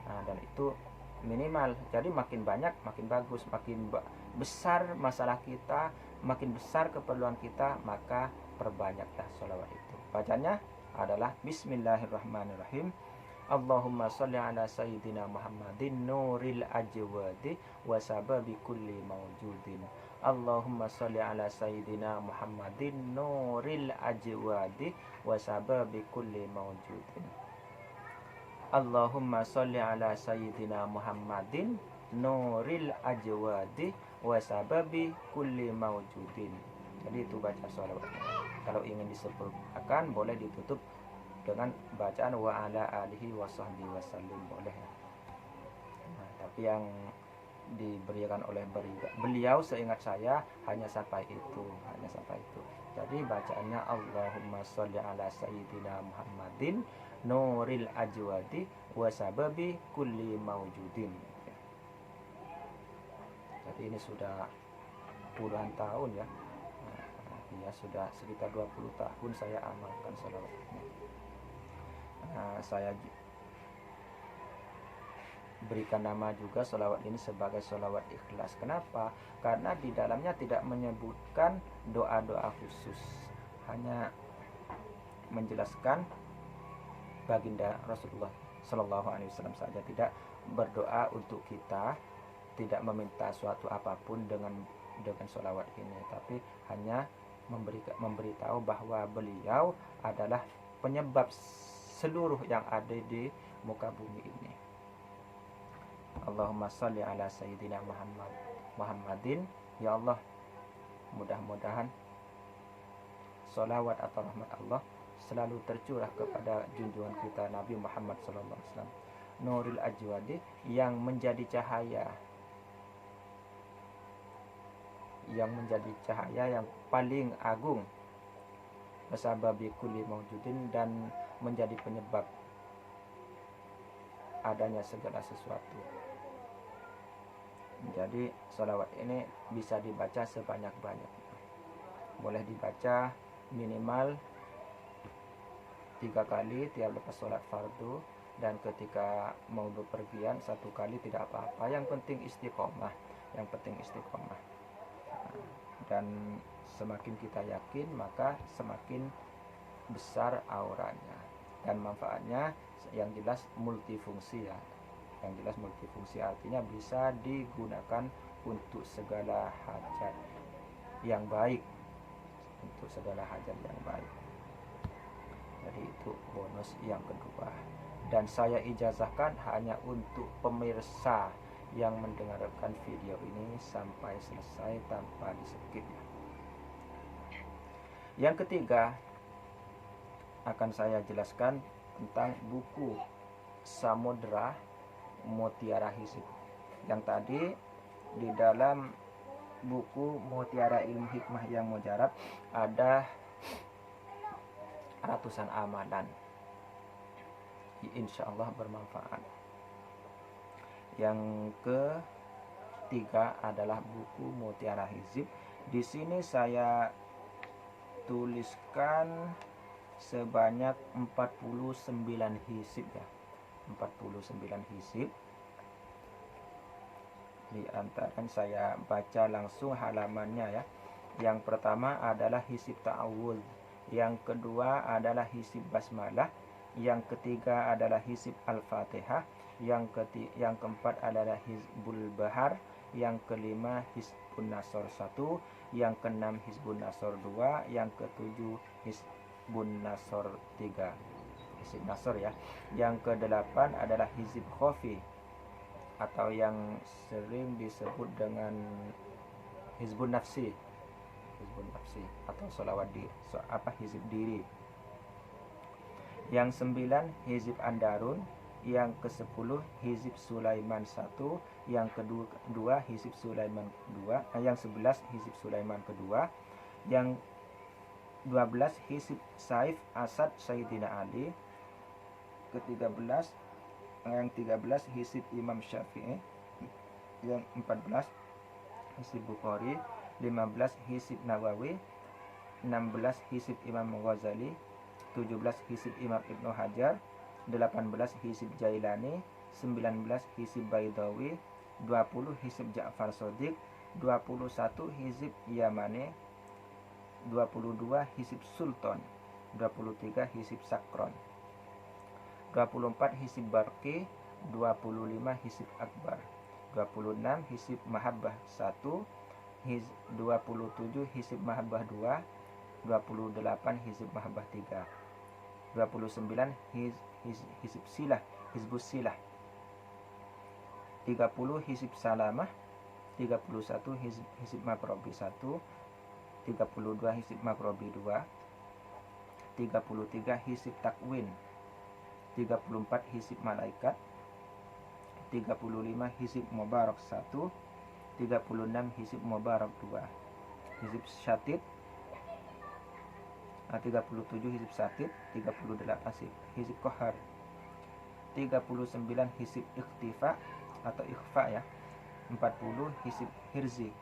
Nah, dan itu minimal. Jadi makin banyak makin bagus, makin besar masalah kita, makin besar keperluan kita, maka perbanyaklah sholawat itu. Bacanya adalah Bismillahirrahmanirrahim. Allahumma sholli ala sayyidina Muhammadin nuril ajwadi wa sababi kulli mawjudin. Allahumma sholli ala sayyidina Muhammadin nuril ajwadi wa sababi kulli mawjudin. Allahumma sholli ala sayyidina Muhammadin nuril ajwadi wa sababi kulli mawjudin. Jadi itu baca sholawatnya. Kalau ingin disempurnakan boleh ditutup dengan bacaan wa ala alihi wa sahbihi wasallim, boleh ya. Nah, tapi yang diberikan oleh beliau seingat saya hanya sampai itu. Jadi bacaannya Allahumma sholli ala sayyidina Muhammadin nuril ajwadi wa sababi kulli mawjudin. Jadi ini sudah puluhan tahun ya. Ya sudah sekitar 20 tahun saya amalkan sholawat ini. Saya berikan nama juga sholawat ini sebagai sholawat ikhlas. Kenapa? Karena di dalamnya tidak menyebutkan doa-doa khusus, hanya menjelaskan baginda Rasulullah Shallallahu Alaihi Wasallam saja, tidak berdoa untuk kita, tidak meminta suatu apapun dengan sholawat ini, tapi hanya memberitahu bahwa beliau adalah penyebab seluruh yang ada di muka bumi ini. Allahumma sholli ala sayyidina Muhammadin. Ya Allah, mudah-mudahan sholawat atau rahmat Allah selalu tercurah kepada junjungan kita Nabi Muhammad SAW, Nuril Ajwadi, yang menjadi cahaya yang paling agung, wasababi kulli mawjudin, dan menjadi penyebab adanya segala sesuatu. Jadi sholawat ini bisa dibaca sebanyak-banyaknya. Boleh dibaca minimal 3 kali tiap lepas sholat fardu, dan ketika mau bepergian 1 kali tidak apa-apa. Yang penting istiqomah. Dan semakin kita yakin, maka semakin besar auranya dan manfaatnya. Yang jelas multifungsi ya. Artinya bisa digunakan untuk segala hajat yang baik. Jadi itu bonus yang kedua. Dan saya ijazahkan hanya untuk pemirsa yang mendengarkan video ini sampai selesai tanpa di-skip. Yang ketiga akan saya jelaskan tentang buku Samudra Mutiara Hizib. Yang tadi di dalam buku Mutiara Ilmu Hikmah yang Mujarab ada ratusan amalan, insya Allah bermanfaat. Yang ketiga adalah buku Mutiara Hizib. Di sini saya tuliskan sebanyak 49 hizib ya. 49 hizib. Di antara saya baca langsung halamannya ya. Yang pertama adalah hizib ta'awudz, yang kedua adalah hizib basmalah, yang ketiga adalah hizib al-fatihah, yang keempat adalah hizbul bahar, yang kelima hizbun nasor 1, yang keenam hizbun nasor 2, yang ketujuh hizbun nasor 3, hizib nasor ya. Yang kedelapan adalah hizib khofi, atau yang sering disebut dengan hizbun nafsi atau sholawat hizib diri. Yang 9 hizib Andarun, yang ke-10 hizib Sulaiman 1, yang kedua hizib Sulaiman 2, yang 11 hizib Sulaiman kedua, yang 12 hizib Saif Asad Sayyidina Ali, yang 13 hizib Imam Syafi'i, yang 14 hizib Bukhari, 15 hizib Nawawi, 16 hizib Imam Ghazali, 17 hizib Imam Ibnu Hajar, 18 hizib Jailani, 19 hizib Baidawi, 20 hizib Ja'far Shodiq, 21 hizib Yamani, 22 hizib Sultan, 23 hizib Sakron, 24 hizib Barqi, 25 hizib Akbar, 26 hizib Mahabbah 1, 27 hizib Mahabbah 2, 28 hizib Mahabbah 3, 29 hizib Silah, Hizbus Silah, 30 hizib Salamah, 31 hizib Makrobi 1, 32 hizib Makrobi 2, 33 hizib Takwin, 34 hizib Malaikat, 35 hizib Mubarak 1, 36 hizib Mubarak 2, hizib Syatid, 37 hizib Syatid, 38 hizib Kohar, 39 hizib Ikhtifa atau Ikhfa ya, 40 hizib Hirzi,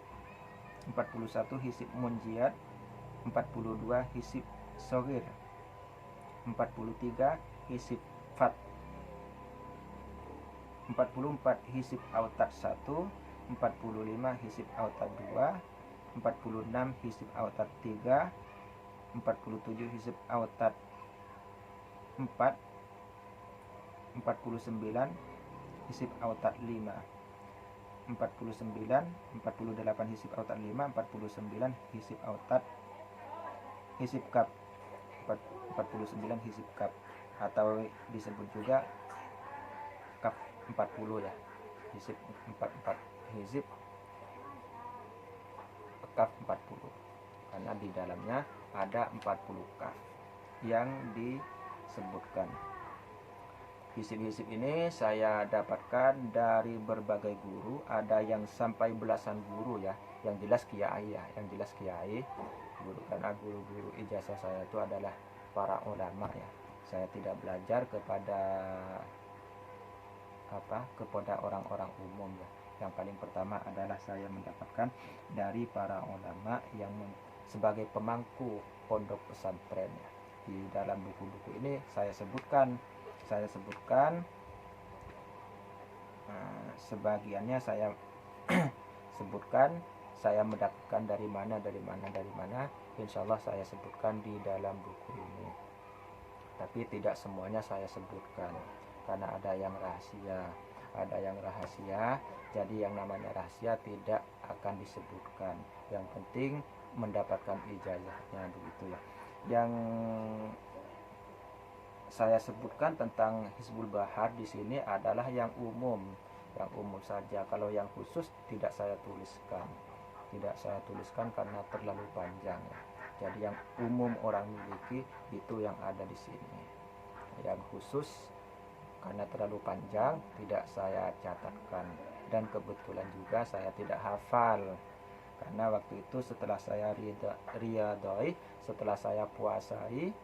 41 hizib Munjiat, 42 hizib Sogir, 43 hizib Fat, 44 hizib Autad 1, 45 hizib Autad 2, 46 hizib Autad 3, 47 hizib Autad 4, 49 hisib autat 5, 49, 48 hisib autat 5, 49 hisib autat hisib kaf, 49 hisib kaf, atau disebut juga kaf 40 ya, hisib 44 hisib kaf 40, karena di dalamnya ada 40 kaf yang disebutkan. Hisib-hisib ini saya dapatkan dari berbagai guru, ada yang sampai belasan guru ya, yang jelas kiai ya, yang jelas kiai guru, karena guru-guru ijazah saya itu adalah para ulama ya. Saya tidak belajar kepada orang-orang umum ya. Yang paling pertama adalah saya mendapatkan dari para ulama yang sebagai pemangku pondok pesantren ya. Di dalam buku-buku ini saya sebutkan sebagiannya saya sebutkan, saya mendapatkan dari mana, insya Allah saya sebutkan di dalam buku ini. Tapi tidak semuanya saya sebutkan, karena ada yang rahasia, jadi yang namanya rahasia tidak akan disebutkan. Yang penting mendapatkan ijazahnya, begitu ya. Yang saya sebutkan tentang Hizbul Bahar di sini adalah yang umum saja. Kalau yang khusus tidak saya tuliskan karena terlalu panjang ya. Jadi yang umum orang miliki itu yang ada di sini. Yang khusus karena terlalu panjang tidak saya catatkan, dan kebetulan juga saya tidak hafal, karena waktu itu setelah saya riyadhoi, setelah saya puasai,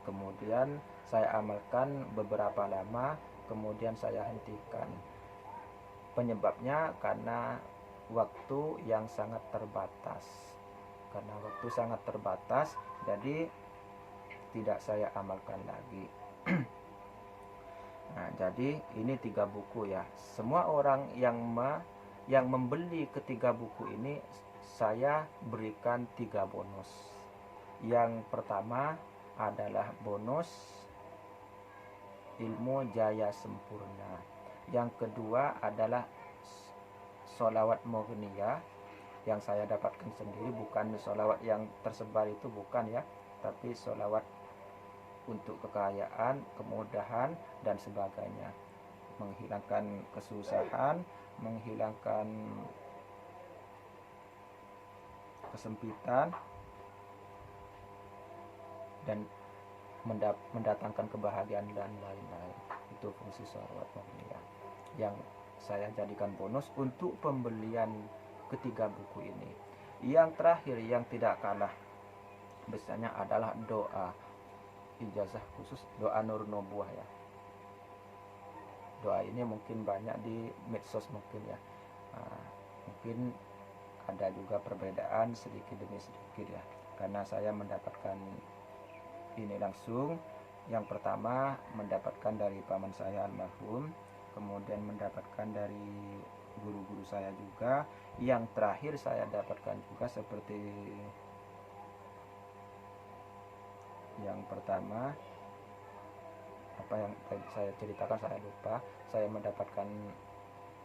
kemudian saya amalkan beberapa lama, kemudian saya hentikan. Penyebabnya karena waktu yang sangat terbatas. Jadi tidak saya amalkan lagi. Nah, jadi ini 3 buku ya. Semua orang yang membeli ketiga buku ini saya berikan 3 bonus. Yang pertama adalah bonus ilmu jaya sempurna. Yang kedua adalah sholawat moghniyah yang saya dapatkan sendiri, bukan sholawat yang tersebar itu, bukan ya, tapi sholawat untuk kekayaan, kemudahan dan sebagainya, menghilangkan kesusahan, menghilangkan kesempitan, dan mendatangkan kebahagiaan dan lain-lain. Itu fungsi sholawat moghniyah yang saya jadikan bonus untuk pembelian ketiga buku ini. Yang terakhir yang tidak kalah besarnya adalah doa ijazah khusus, doa Nur Nubuwah ya. Doa ini mungkin banyak di medsos mungkin ya. Mungkin ada juga perbedaan sedikit demi sedikit ya, karena saya mendapatkan ini langsung. Yang pertama mendapatkan dari paman saya almarhum, kemudian mendapatkan dari guru-guru saya juga. Yang terakhir saya dapatkan juga seperti yang pertama, apa yang saya ceritakan saya lupa. Saya mendapatkan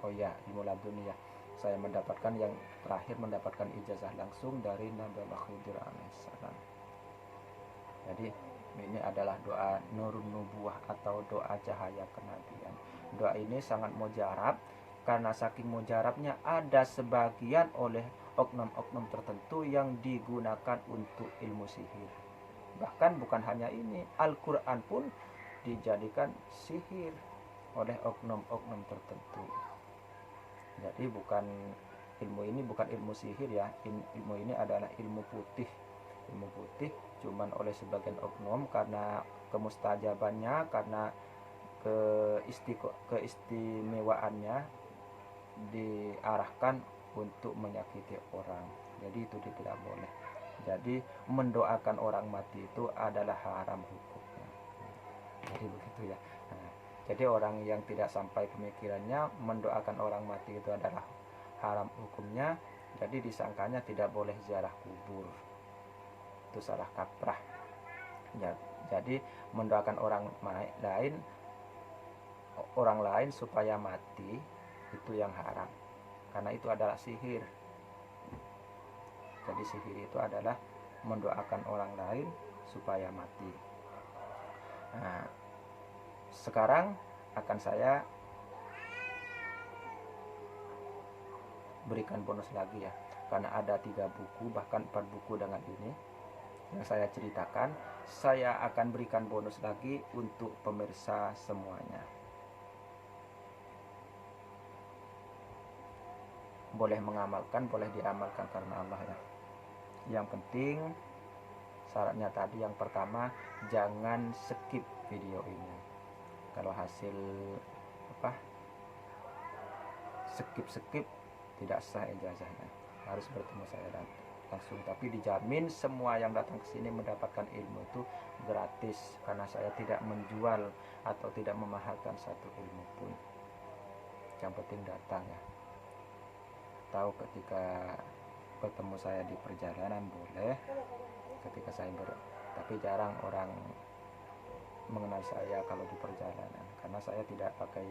di Muladuni ya. Saya mendapatkan yang terakhir mendapatkan ijazah langsung dari Nabi Khidir alaihissalam. Jadi ini adalah doa Nurun Nubuwah atau doa cahaya kenabian. Doa ini sangat mujarab, karena saking mujarabnya ada sebagian oleh oknum-oknum tertentu yang digunakan untuk ilmu sihir. Bahkan bukan hanya ini, Al-Quran pun dijadikan sihir oleh oknum-oknum tertentu. Jadi ilmu ini bukan ilmu sihir ya, ilmu ini adalah ilmu putih. Ilmu putih cuman oleh sebagian oknum karena kemustajabannya, karena keistimewaannya diarahkan untuk menyakiti orang. Jadi itu tidak boleh. Jadi mendoakan orang mati itu adalah haram hukumnya. Jadi begitu ya. Jadi orang yang tidak sampai pemikirannya mendoakan orang mati itu adalah haram hukumnya, jadi disangkanya tidak boleh ziarah kubur. Itu salah kaprah. Jadi mendoakan orang lain orang lain supaya mati, itu yang haram, karena itu adalah sihir. Jadi sihir itu adalah mendoakan orang lain supaya mati. Nah, sekarang akan saya berikan bonus lagi ya, karena ada 3 buku bahkan 4 buku dengan ini yang saya ceritakan. Saya akan berikan bonus lagi untuk pemirsa semuanya. Boleh mengamalkan, boleh diamalkan karena Allah ya. Yang penting syaratnya tadi, yang pertama, jangan skip video ini. Kalau hasil skip tidak sah ijazahnya, harus bertemu saya langsung. Tapi dijamin semua yang datang ke sini mendapatkan ilmu itu gratis, karena saya tidak menjual atau tidak memahalkan satu ilmu pun. Yang penting datang ya. Tahu ketika ketemu saya di perjalanan boleh, ketika saya tapi jarang orang mengenal saya kalau di perjalanan, karena saya tidak pakai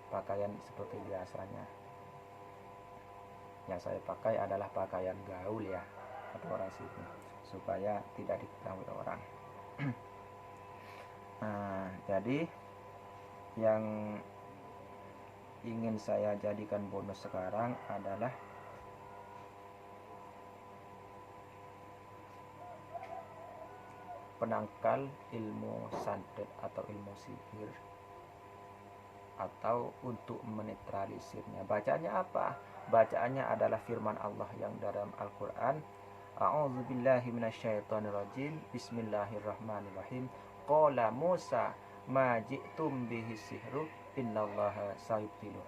pakaian seperti biasanya. Yang saya pakai adalah pakaian gaul ya, kata orang sini, supaya tidak diketahui orang. Nah, jadi yang ingin saya jadikan bonus sekarang adalah penangkal ilmu santet atau ilmu sihir, atau untuk menetralisirnya. Bacaannya apa? Bacaannya adalah firman Allah yang dalam Al-Quran, A'udzubillahi minasyaitonirrajim, Bismillahirrahmanirrahim. Qala Musa ma ji'tum bihi sihru innallaha sayubtiluh.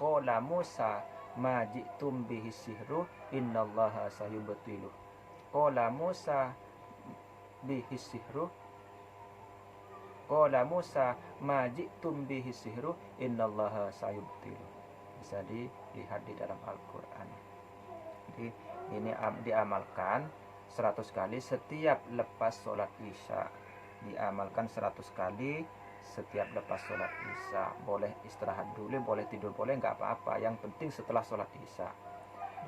Qala Musa ma ji'tum bihi sihru innallaha sayubtiluh. Qala Musa bihi sihru Qala Musa ma ji'tum bihi sihru innallaha sayubtiluh. Bisa dilihat di dalam Al-Quran. Jadi ini diamalkan 100 kali setiap lepas sholat isya. Diamalkan 100 kali setiap lepas sholat isya. Boleh istirahat dulu, boleh tidur, boleh, nggak apa-apa. Yang penting setelah sholat isya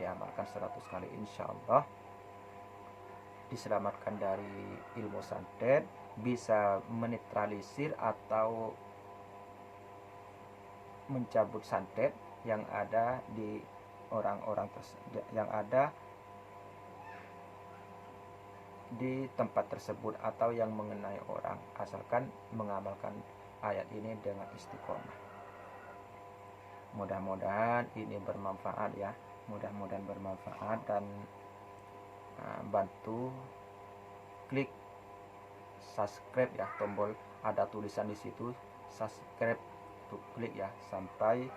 diamalkan 100 kali, insya Allah diselamatkan dari ilmu santet, bisa menetralisir atau mencabut santet yang ada di orang-orang yang ada di tempat tersebut atau yang mengenai orang, asalkan mengamalkan ayat ini dengan istiqomah. Mudah-mudahan ini bermanfaat ya, mudah-mudahan bermanfaat, dan bantu klik subscribe ya, tombol ada tulisan di situ subscribe, tuh klik ya sampai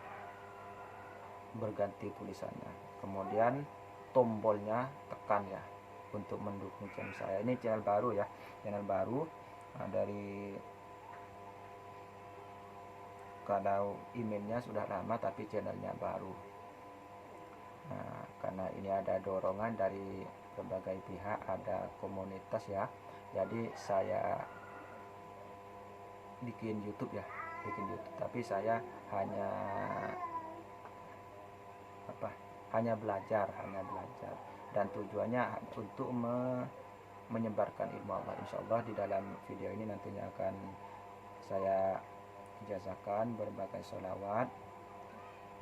berganti tulisannya. Kemudian tombolnya tekan ya untuk mendukung channel saya. Ini channel baru ya, channel baru dari, kalau emailnya sudah lama tapi channelnya baru. Nah, karena ini ada dorongan dari berbagai pihak, ada komunitas ya, jadi saya bikin YouTube ya, tapi saya hanya belajar, dan tujuannya untuk menyebarkan ilmu Allah. Insya Allah di dalam video ini nantinya akan saya ijazahkan berbagai sholawat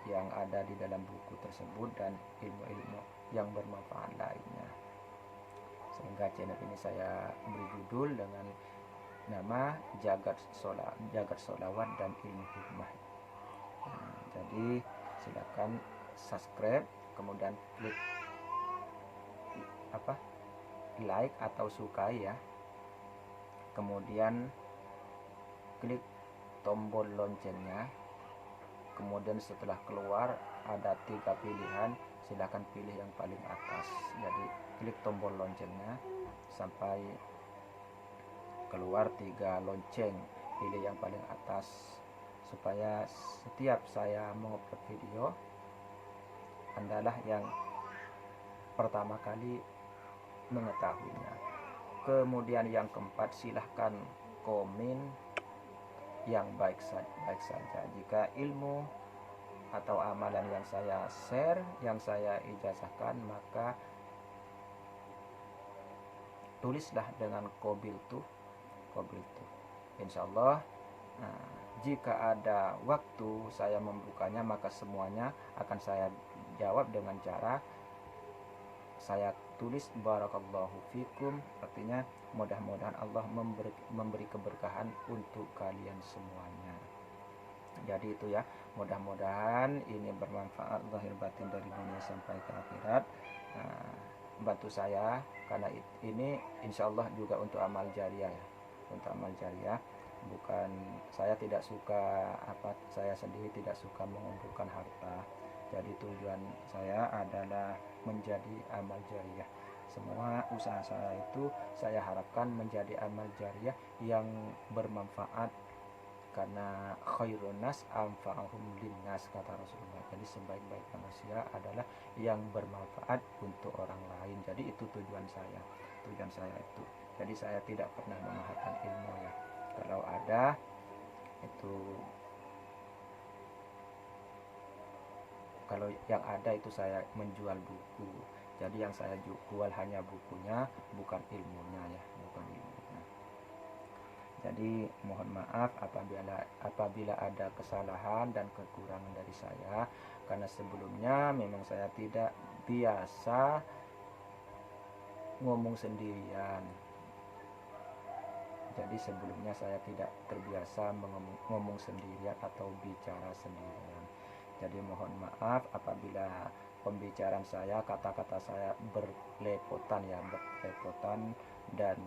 yang ada di dalam buku tersebut dan ilmu-ilmu yang bermanfaat lainnya, sehingga channel ini saya beri judul dengan nama Jagat Sholawat dan Ilmu Hikmah. Nah, jadi silakan subscribe, kemudian klik like atau sukai ya, kemudian klik tombol loncengnya. Kemudian setelah keluar ada 3 pilihan, silakan pilih yang paling atas. Jadi klik tombol loncengnya sampai keluar 3 lonceng, pilih yang paling atas, supaya setiap saya mengupload video Andalah yang pertama kali mengetahuinya. Kemudian yang keempat, silahkan komen yang baik saja. Jika ilmu atau amalan yang saya share, yang saya ijazahkan, maka tulislah dengan qabil tuh. Insya Allah, jika ada waktu saya membukanya, maka semuanya akan saya jawab dengan cara saya tulis barakallahu fikum, artinya mudah-mudahan Allah memberi keberkahan untuk kalian semuanya. Jadi itu ya, mudah-mudahan ini bermanfaat zahir batin dari dunia sampai ke akhirat. Bantu saya, karena ini insya Allah juga untuk amal jariah ya, untuk amal jariah. Bukan, saya tidak suka saya sendiri tidak suka mengumpulkan harta. Jadi tujuan saya adalah menjadi amal jariah. Semua usaha saya itu saya harapkan menjadi amal jariah yang bermanfaat, karena khairun nas anfa'uhum linnas, kata Rasulullah. Jadi sebaik-baik manusia adalah yang bermanfaat untuk orang lain. Jadi itu tujuan saya itu. Jadi saya tidak pernah memahalkan ilmu ya. Kalau ada itu, kalau yang ada itu saya menjual buku. Jadi yang saya jual hanya bukunya, bukan ilmunya ya, bukan ilmunya. Jadi mohon maaf apabila ada kesalahan dan kekurangan dari saya, karena sebelumnya memang saya tidak biasa ngomong sendirian. Jadi sebelumnya saya tidak terbiasa ngomong sendirian atau bicara sendirian. Jadi mohon maaf apabila pembicaraan saya, kata-kata saya berlepotan dan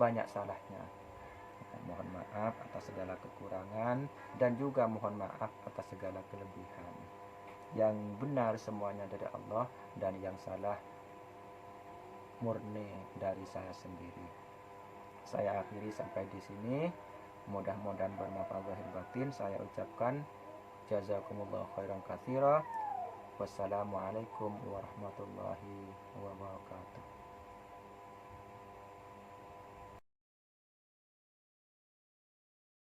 banyak salahnya. Mohon maaf atas segala kekurangan, dan juga mohon maaf atas segala kelebihan. Yang benar semuanya dari Allah, dan yang salah murni dari saya sendiri. Saya akhiri sampai di sini. Mudah-mudahan bermanfaat zahir batin. Saya ucapkan jazakumullah khairan katsira. Wassalamualaikum warahmatullahi wabarakatuh.